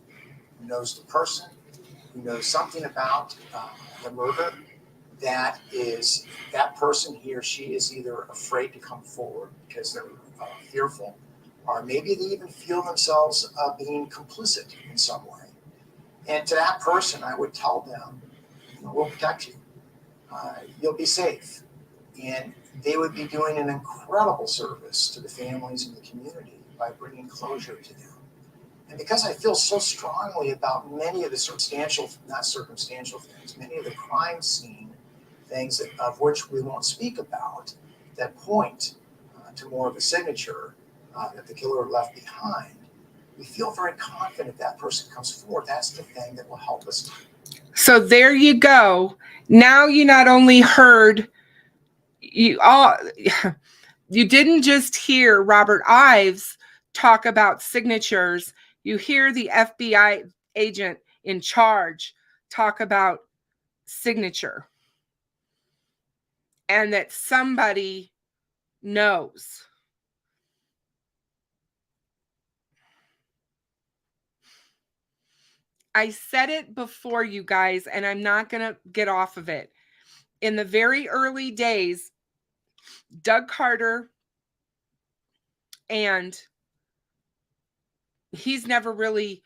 who knows the person, who knows something about the murder, that person, he or she, is either afraid to come forward because they're fearful, or maybe they even feel themselves being complicit in some way. And to that person, I would tell them, we'll protect you. You'll be safe. And they would be doing an incredible service to the families and the community by bringing closure to them. And because I feel so strongly about many of the not circumstantial things, many of the crime scene things of which we won't speak about, that point to more of a signature that the killer left behind, we feel very confident that person comes forward. That's the thing that will help us. So there you go. Now you not only heard, you didn't just hear Robert Ives talk about signatures. You hear the FBI agent in charge talk about signature, and that somebody knows. I said it before, you guys, and I'm not going to get off of it. In the very early days, Doug Carter, and he's never really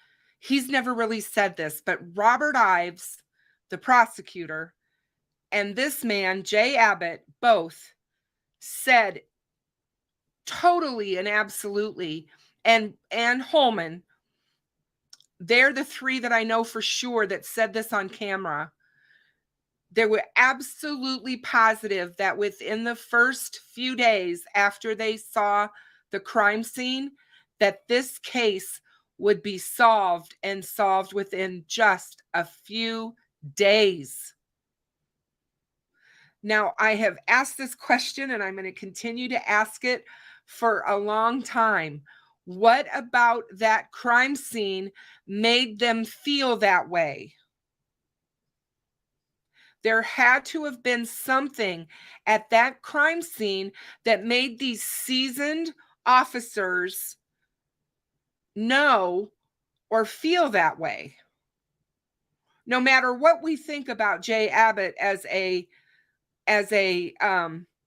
said this, but Robert Ives, the prosecutor, and this man, Jay Abbott, both said totally and absolutely, and Holman, they're the three that I know for sure that said this on camera. They were absolutely positive that within the first few days after they saw the crime scene, that this case would be solved, and solved within just a few days. Now, I have asked this question, and I'm going to continue to ask it for a long time. What about that crime scene made them feel that way? There had to have been something at that crime scene that made these seasoned officers know or feel that way. No matter what we think about Jay Abbott as a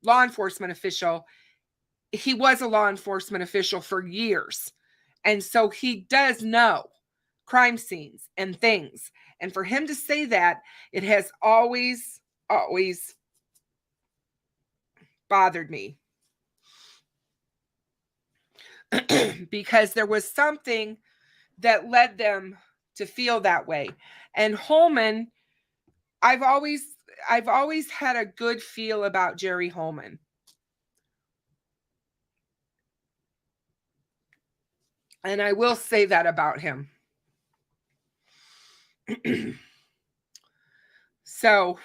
law enforcement official, he was a law enforcement official for years. And so he does know crime scenes and things. And for him to say that, it has always bothered me. Because there was something that led them to feel that way. And Holman, I've always had a good feel about Jerry Holman. And I will say that about him. So,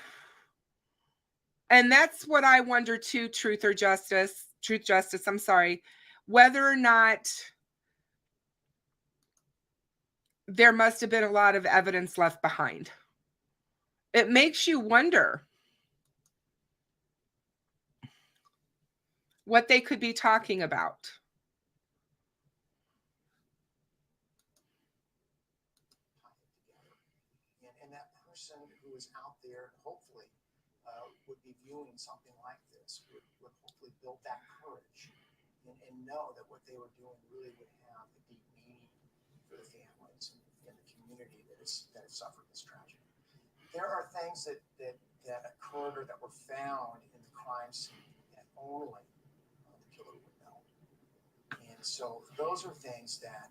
and that's what I wonder too, Truth Justice, I'm sorry, whether or not there must have been a lot of evidence left behind. It makes you wonder what they could be talking about. And that person who is out there, hopefully, would be viewing something like this, would hopefully build that courage and know that what they were doing really would have a deep meaning for the families and the community that has suffered this tragedy. There are things that occurred or that were found in the crime scene that only the killer would know. And so those are things that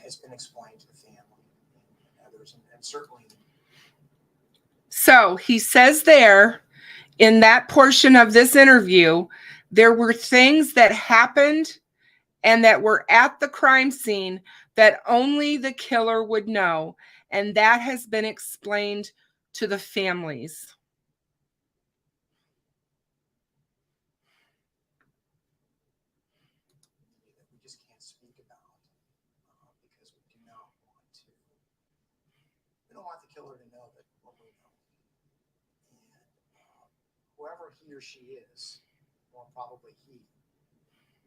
has been explained to the family and others, and certainly. So he says there in that portion of this interview, there were things that happened and that were at the crime scene that only the killer would know. And that has been explained to the families. We just can't speak about because we do not want to. We don't want the killer to know that what we know. And whoever he or she is, or probably he,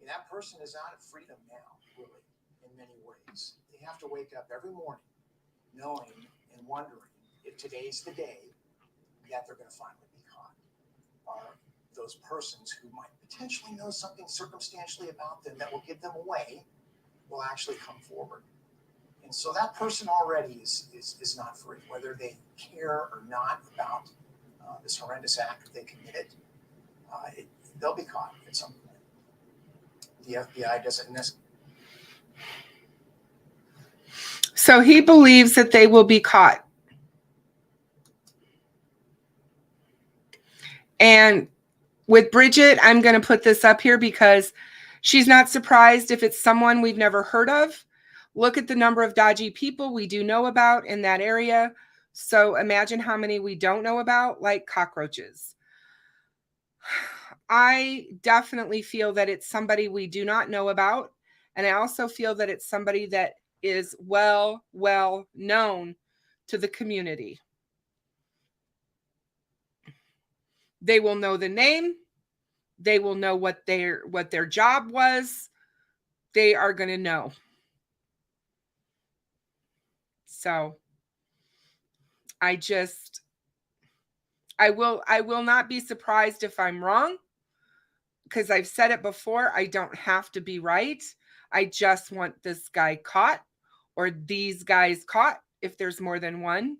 and that person is out of freedom now, really, in many ways. They have to wake up every morning knowing and wondering if today's the day yet they're going to finally be caught are those persons who might potentially know something circumstantially about them that will give them away will actually come forward. And so that person already is not free, whether they care or not about this horrendous act that they committed. They'll be caught at some point. The FBI doesn't necessarily. So he believes that they will be caught. And with Bridget, I'm going to put this up here because she's not surprised if it's someone we've never heard of. Look at the number of dodgy people we do know about in that area. So imagine how many we don't know about, like cockroaches. I definitely feel that it's somebody we do not know about. And I also feel that it's somebody that is well known to the community. They will know the name. They will know what their job was. They are going to know. So I will not be surprised if I'm wrong, because I've said it before. I don't have to be right. I just want this guy caught, or these guys caught if there's more than one.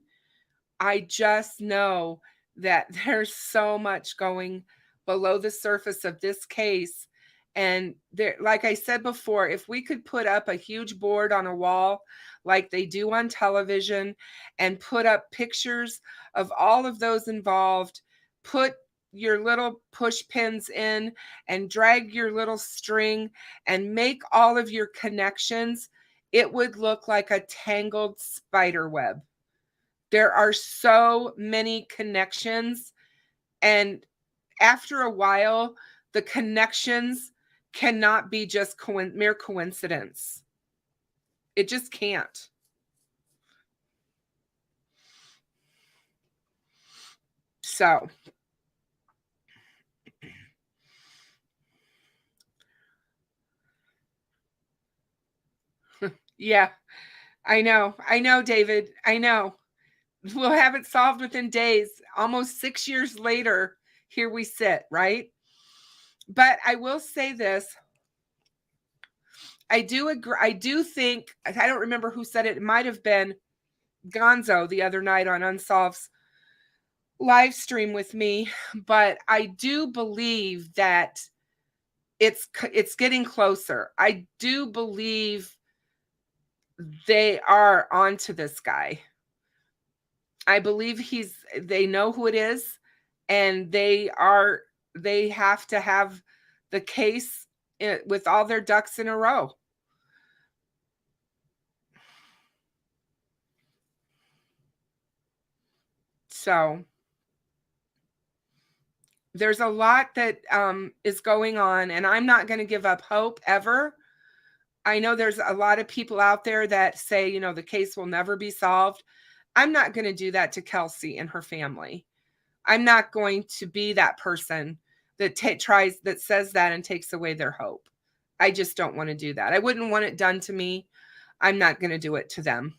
I just know that there's so much going below the surface of this case. And there, like I said before, if we could put up a huge board on a wall like they do on television and put up pictures of all of those involved, put your little push pins in and drag your little string and make all of your connections, it would look like a tangled spider web. There are so many connections, and after a while, the connections cannot be just mere coincidence. It just can't. So, yeah, I know, David. I know. We'll have it solved within days. Almost 6 years later, here we sit, right? But I will say this. I do agree. I do think, I don't remember who said it. It might have been Gonzo the other night on Unsolved's live stream with me, but I do believe that it's getting closer. I do believe they are onto this guy. I believe they know who it is, and they have to have the case with all their ducks in a row. So there's a lot that is going on, and I'm not going to give up hope ever. I know there's a lot of people out there that say, the case will never be solved. I'm not going to do that to Kelsey and her family. I'm not going to be that person that says that and takes away their hope. I just don't want to do that. I wouldn't want it done to me. I'm not going to do it to them.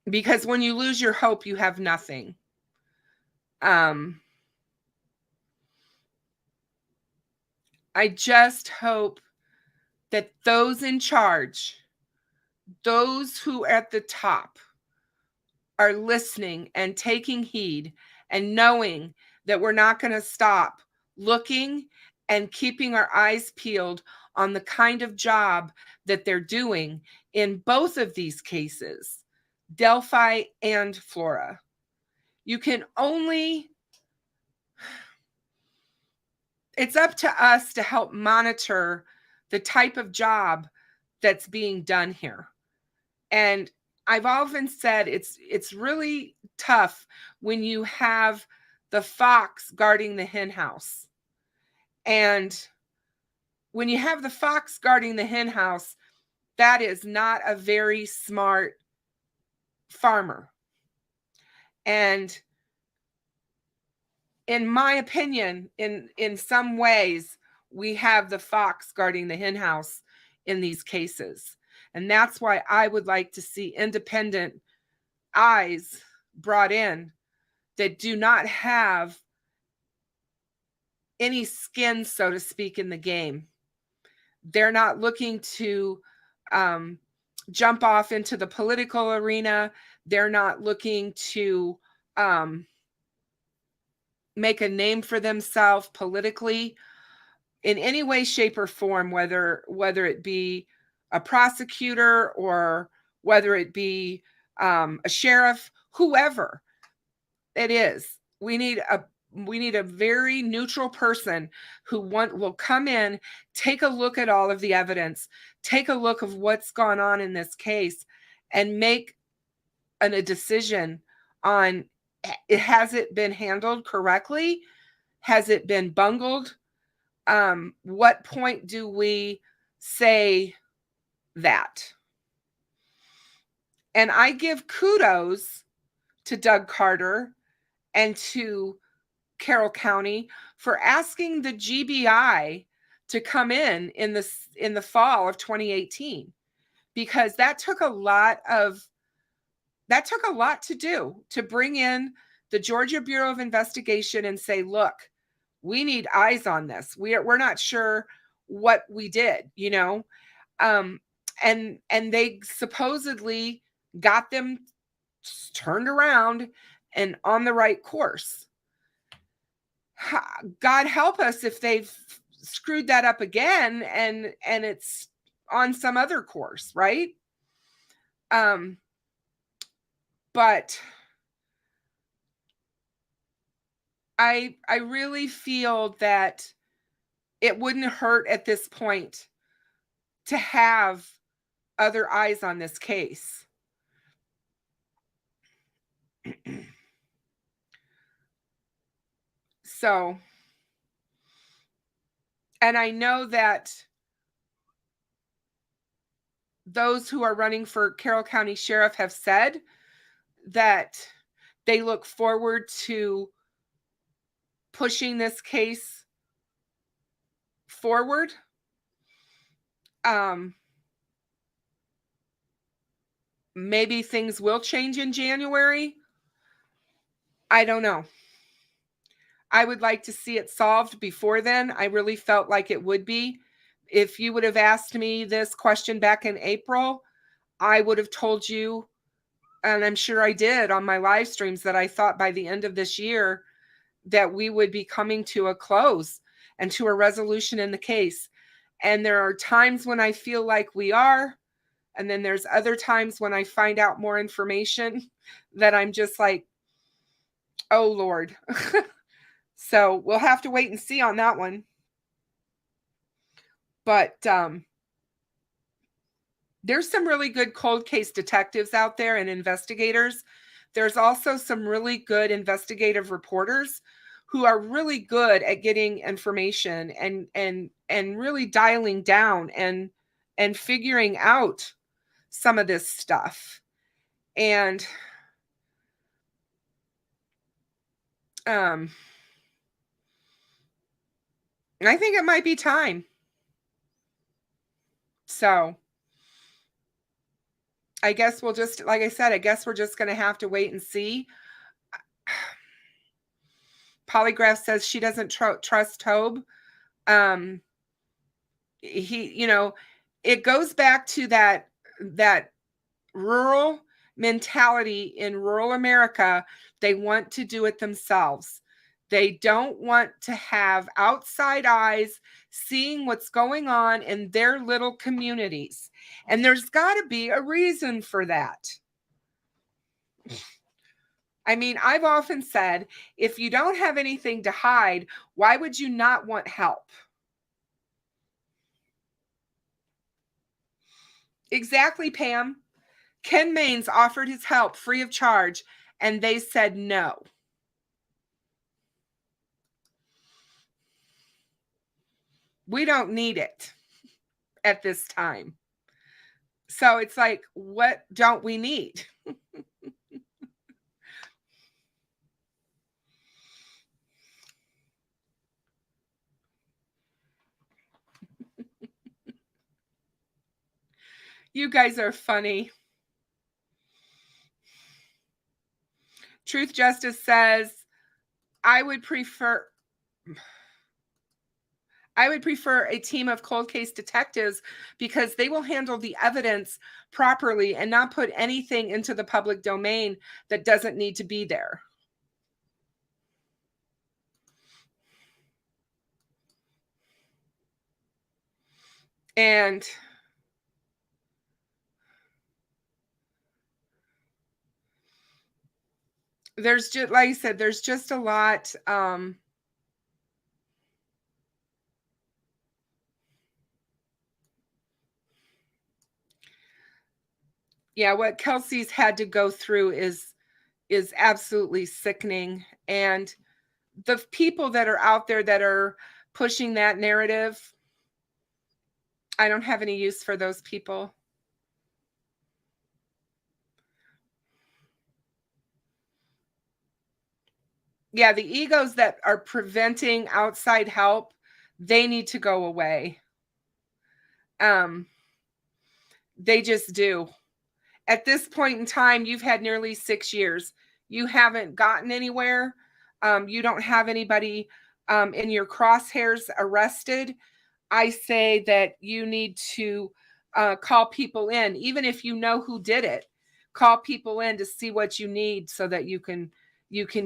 Because when you lose your hope, you have nothing. I just hope that those in charge, those who are at the top, are listening and taking heed and knowing that we're not going to stop looking and keeping our eyes peeled on the kind of job that they're doing in both of these cases, Delphi and Flora. It's up to us to help monitor the type of job that's being done here. And I've often said it's really tough when you have the fox guarding the hen house. And when you have the fox guarding the hen house, that is not a very smart farmer. And in my opinion, in some ways, we have the fox guarding the hen house in these cases. And that's why I would like to see independent eyes brought in that do not have any skin, so to speak, in the game. They're not looking to jump off into the political arena. They're not looking to make a name for themselves politically in any way, shape, or form, whether it be a prosecutor or whether it be a sheriff, whoever it is. We need a very neutral person who will come in, take a look at all of the evidence, take a look of what's gone on in this case, and make a decision on, has it been handled correctly? Has it been bungled? What point do we say that? And I give kudos to Doug Carter and to Carroll County for asking the GBI to come in the fall of 2018, because that took a lot to do, to bring in the Georgia Bureau of Investigation and say, look, we need eyes on this. We're not sure what we did, and they supposedly got them turned around and on the right course. God help us if they've screwed that up again and it's on some other course, right? But I really feel that it wouldn't hurt at this point to have other eyes on this case. So, and I know that those who are running for Carroll County Sheriff have said that they look forward to pushing this case forward. Maybe things will change in January. I don't know. I would like to see it solved before then. I really felt like it would be. If you would have asked me this question back in April, I would have told you, and I'm sure I did on my live streams, that I thought by the end of this year that we would be coming to a close and to a resolution in the case. And there are times when I feel like we are, and then there's other times when I find out more information that I'm just like, oh Lord. So we'll have to wait and see on that one. But there's some really good cold case detectives out there and investigators. There's also some really good investigative reporters who are really good at getting information and really dialing down and figuring out some of this stuff. And I think it might be time. So I guess we'll just, like I said, I guess we're just going to have to wait and see. Polygraph says she doesn't trust Tobe. It goes back to that rural mentality in rural America. They want to do it themselves. They don't want to have outside eyes seeing what's going on in their little communities. And there's got to be a reason for that. I mean, I've often said, if you don't have anything to hide, why would you not want help? Exactly, Pam. Ken Maines offered his help free of charge, and they said no. We don't need it at this time. So it's like, what don't we need? You guys are funny. Truth Justice says, I would prefer a team of cold case detectives because they will handle the evidence properly and not put anything into the public domain that doesn't need to be there. And there's just, like I said, there's just a lot. Yeah, what Kelsey's had to go through is absolutely sickening. And the people that are out there that are pushing that narrative, I don't have any use for those people. Yeah, the egos that are preventing outside help, they need to go away. They just do. At this point in time, you've had nearly 6 years. You haven't gotten anywhere. You don't have anybody in your crosshairs arrested. I say that you need to call people in, even if you know who did it. Call people in to see what you need so that you can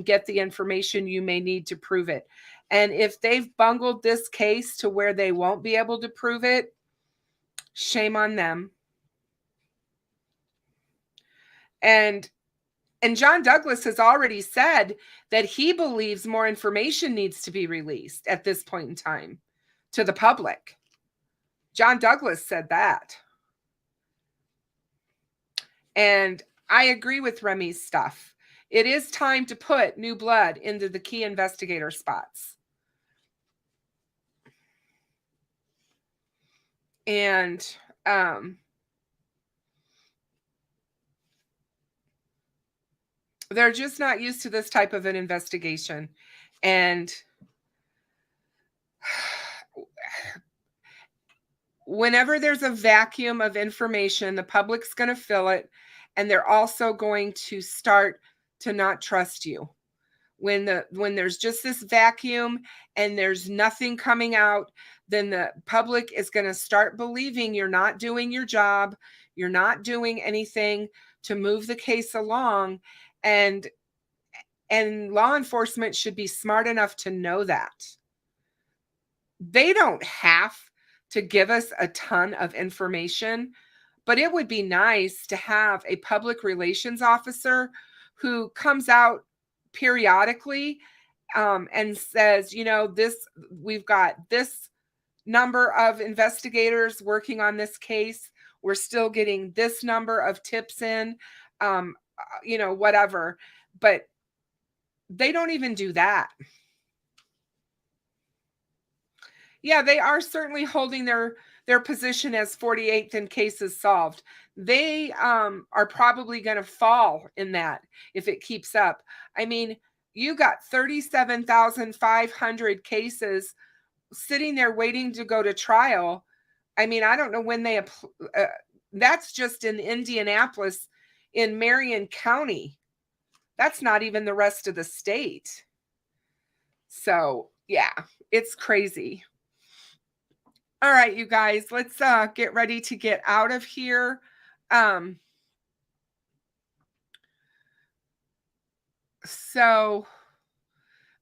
get the information you may need to prove it. And if they've bungled this case to where they won't be able to prove it, shame on them. And John Douglas has already said that he believes more information needs to be released at this point in time to the public. John Douglas said that. And I agree with Remy's stuff. It is time to put new blood into the key investigator spots. And they're just not used to this type of an investigation. And whenever there's a vacuum of information, the public's going to fill it, and they're also going to start to not trust you. When there's just this vacuum and there's nothing coming out, then the public is going to start believing you're not doing your job, you're not doing anything to move the case along, and law enforcement should be smart enough to know that. They don't have to give us a ton of information, but it would be nice to have a public relations officer who comes out periodically and says, we've got this number of investigators working on this case. We're still getting this number of tips in, whatever. But they don't even do that. Yeah, they are certainly holding their position as 48th in cases solved. They are probably going to fall in that if it keeps up. I mean, you got 37,500 cases sitting there waiting to go to trial. I mean, I don't know when that's just in Indianapolis, in Marion County. That's not even the rest of the state. So, yeah, it's crazy. All right, you guys, let's get ready to get out of here. So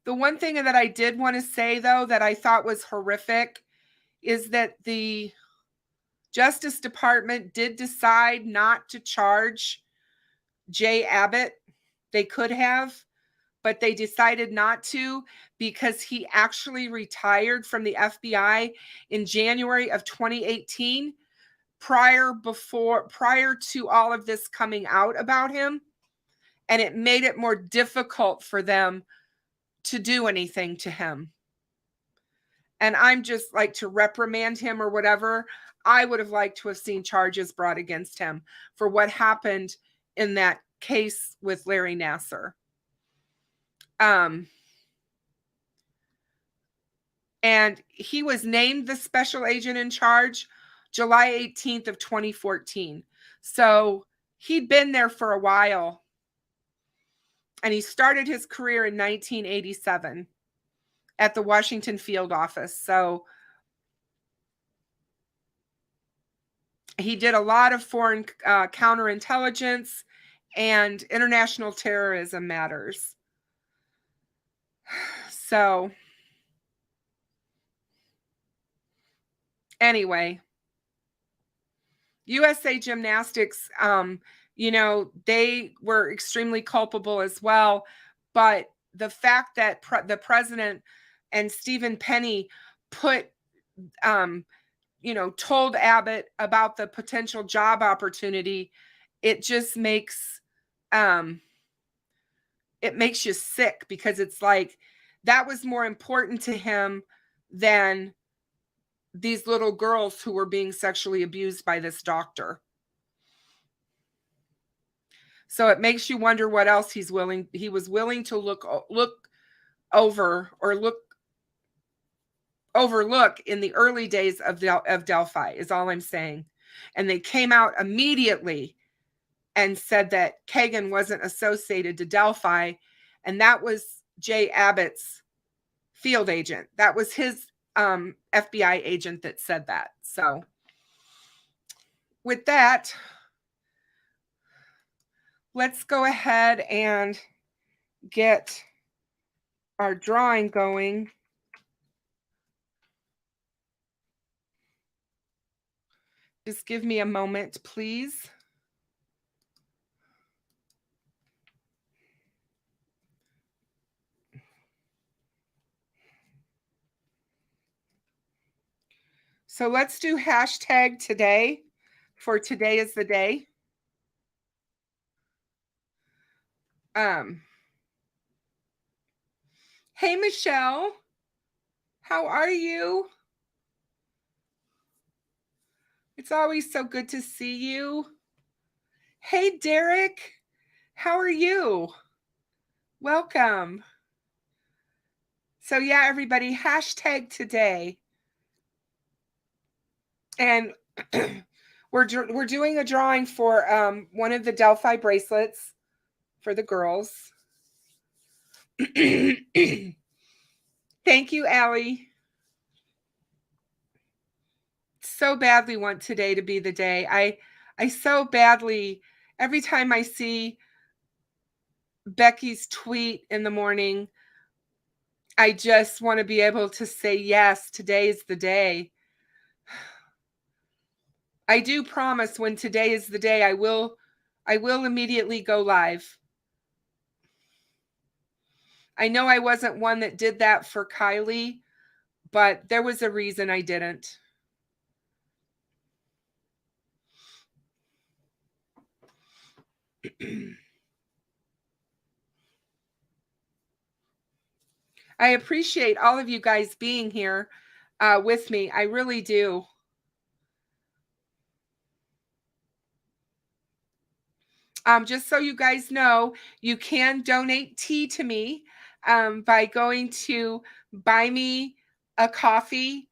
the one thing that I did want to say, though, that I thought was horrific is that the Justice Department did decide not to charge Jay Abbott. They could have, but they decided not to because he actually retired from the FBI in January of 2018, prior to all of this coming out about him. And it made it more difficult for them to do anything to him. And I'm just like to reprimand him or whatever. I would have liked to have seen charges brought against him for what happened in that case with Larry Nassar. And he was named the special agent in charge July 18th of 2014. So he'd been there for a while. And he started his career in 1987 at the Washington field office. So he did a lot of foreign counterintelligence and international terrorism matters. So anyway, USA Gymnastics, you know, they were extremely culpable as well. But the fact that the president and Stephen Penny put, you know, told Abbott about the potential job opportunity, it just makes, it makes you sick, because it's like that was more important to him than these little girls who were being sexually abused by this doctor. So it makes you wonder what else he was willing to overlook in the early days of Delphi, is all I'm saying. And they came out immediately and said that Kagan wasn't associated to Delphi, and that was Jay Abbott's field agent. That was his FBI agent that said that. So with that, let's go ahead and get our drawing going. Just give me a moment, please. So let's do hashtag today for today is the day. Hey, Michelle, how are you? It's always so good to see you. Hey, Derek, how are you? Welcome. So yeah, everybody, hashtag today. And we're doing a drawing for one of the Delphi bracelets for the girls. Thank you, Allie. So badly want today to be the day. I so badly, every time I see Becky's tweet in the morning, I just want to be able to say, yes, today's the day. I do promise when today is the day, I will immediately go live. I know I wasn't one that did that for Kylie, but there was a reason I didn't. I appreciate all of you guys being here with me. I really do. Just so you guys know, you can donate tea to me by going to Buy Me a Coffee.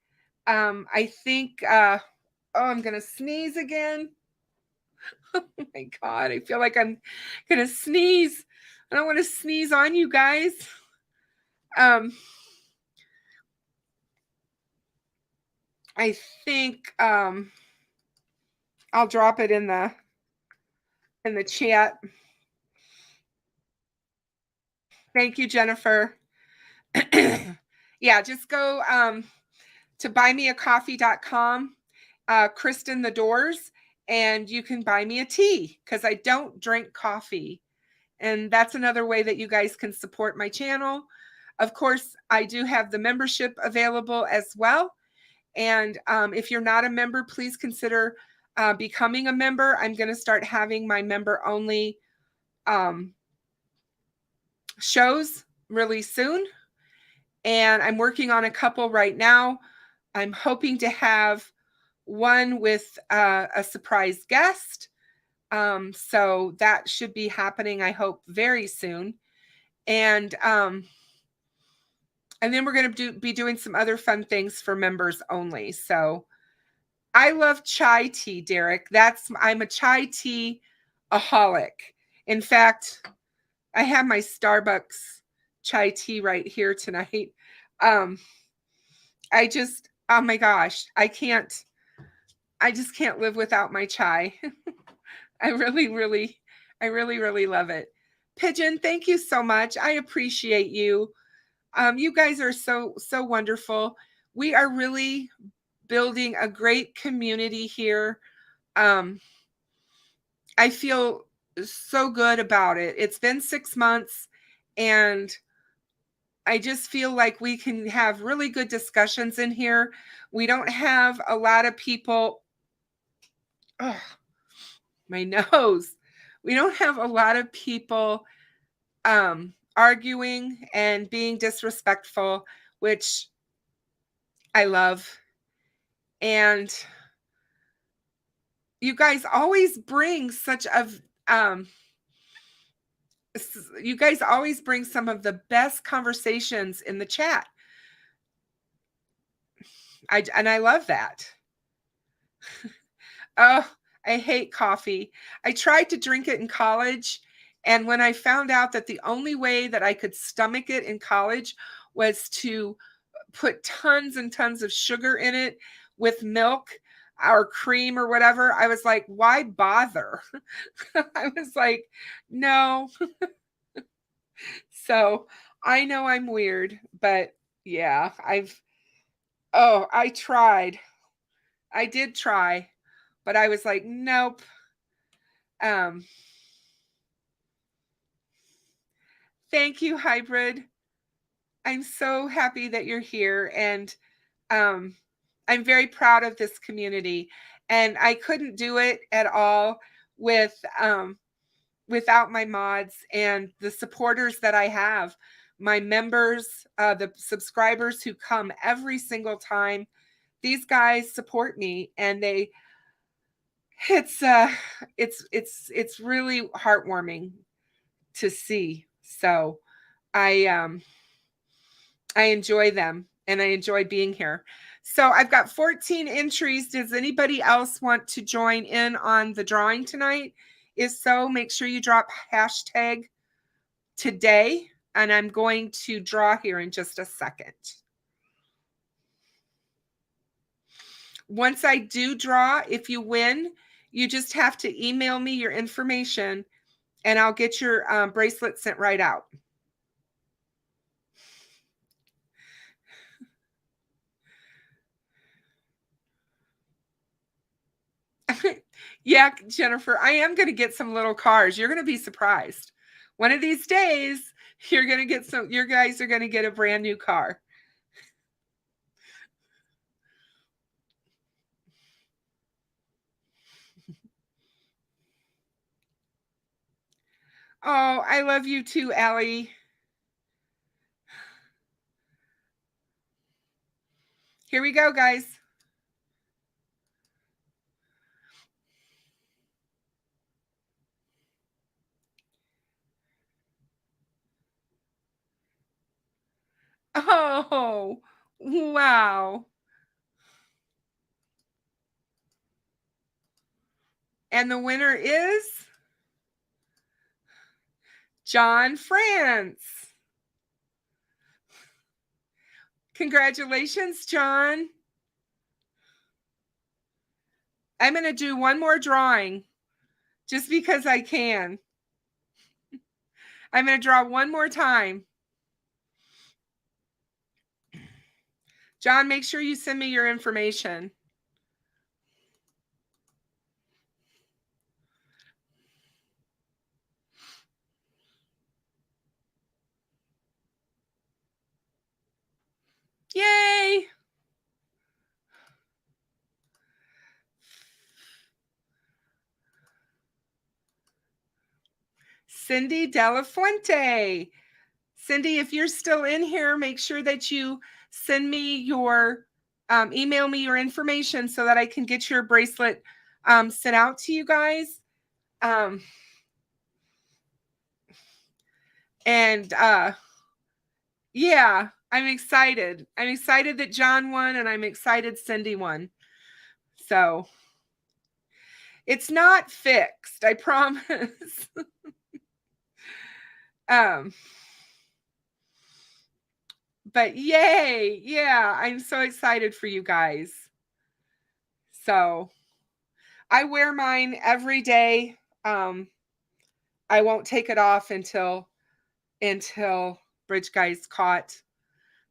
I think, oh, I'm going to sneeze again. Oh my God, I feel like I'm going to sneeze. I don't want to sneeze on you guys. I think I'll drop it in the chat. Thank you, Jennifer. Yeah, just go to buymeacoffee.com, Kristen the Doors, and you can buy me a tea, because I don't drink coffee. And that's another way that you guys can support my channel. Of course, I do have the membership available as well. And if you're not a member, please consider becoming a member. I'm going to start having my member-only shows really soon. And I'm working on a couple right now. I'm hoping to have one with a surprise guest. So that should be happening, I hope, very soon. And then we're going to be doing some other fun things for members only. So I love chai tea, Derek. I'm a chai tea aholic. In fact, I have my Starbucks chai tea right here tonight. I just, oh my gosh, I just can't live without my chai. I really, really love it. Pigeon, thank you so much. I appreciate you. You guys are so wonderful. We are really building a great community here. I feel so good about it. It's been 6 months, and I just feel like we can have really good discussions in here. We don't have a lot of people. Oh, my nose. We don't have a lot of people arguing and being disrespectful, which I love. And you guys always bring such a you guys always bring some of the best conversations in the chat. I love that. Oh, I hate coffee. I tried to drink it in college, and when I found out that the only way that I could stomach it in college was to put tons and tons of sugar in it with milk or cream or whatever, I was like, why bother? I was like, no. So I know I'm weird, but yeah, I tried. I did try, but I was like, nope. Thank you, Hybrid. I'm so happy that you're here, and I'm very proud of this community, and I couldn't do it at all without my mods and the supporters that I have, my members, the subscribers who come every single time. These guys support me, and it's really heartwarming to see. So I enjoy them, and I enjoy being here. So I've got 14 entries. Does anybody else want to join in on the drawing tonight? If so, make sure you drop hashtag today, and I'm going to draw here in just a second. Once I do draw, if you win, you just have to email me your information, and I'll get your bracelet sent right out. Yeah, Jennifer, I am going to get some little cars. You're going to be surprised. One of these days, you're going to get your guys are going to get a brand new car. Oh, I love you too, Allie. Here we go, guys. Oh, wow. And the winner is John France. Congratulations, John. I'm going to do one more drawing just because I can. I'm going to draw one more time. John, make sure you send me your information. Yay! Cindy Della Fuente. Cindy, if you're still in here, make sure that you send me your, email me your information so that I can get your bracelet sent out to you guys. Yeah, I'm excited. I'm excited that John won, and I'm excited Cindy won. So it's not fixed, I promise. But yay, yeah, I'm so excited for you guys. So I wear mine every day. I won't take it off until Bridge Guy's caught.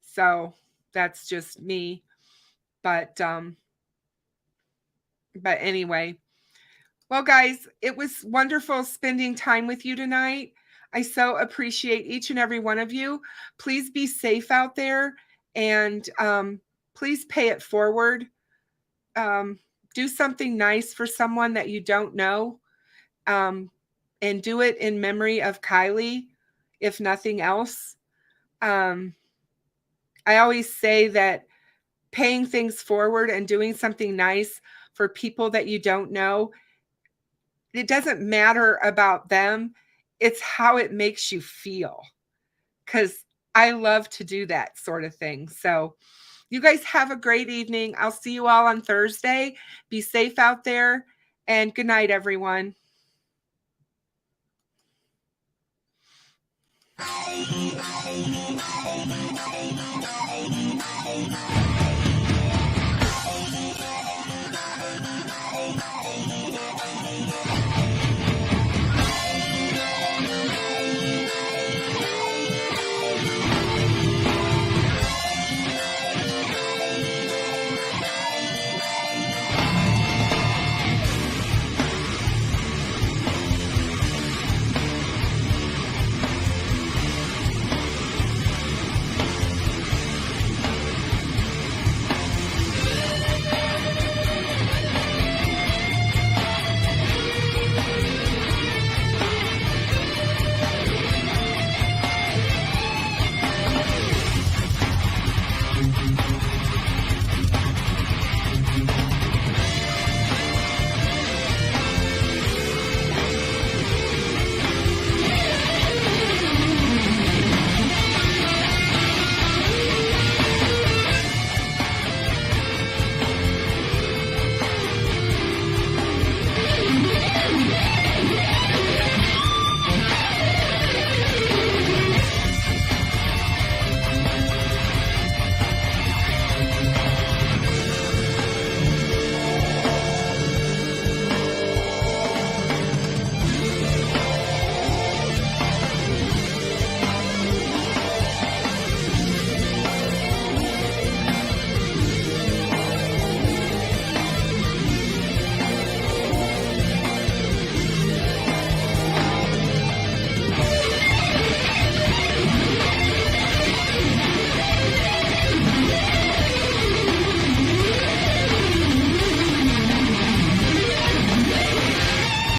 So that's just me. But anyway. Well, guys, it was wonderful spending time with you tonight. I so appreciate each and every one of you. Please be safe out there, and please pay it forward. Do something nice for someone that you don't know, and do it in memory of Kylie, if nothing else. I always say that paying things forward and doing something nice for people that you don't know, it doesn't matter about them. It's how it makes you feel. Because I love to do that sort of thing. So you guys have a great evening. I'll see you all on Thursday. Be safe out there. And good night, everyone.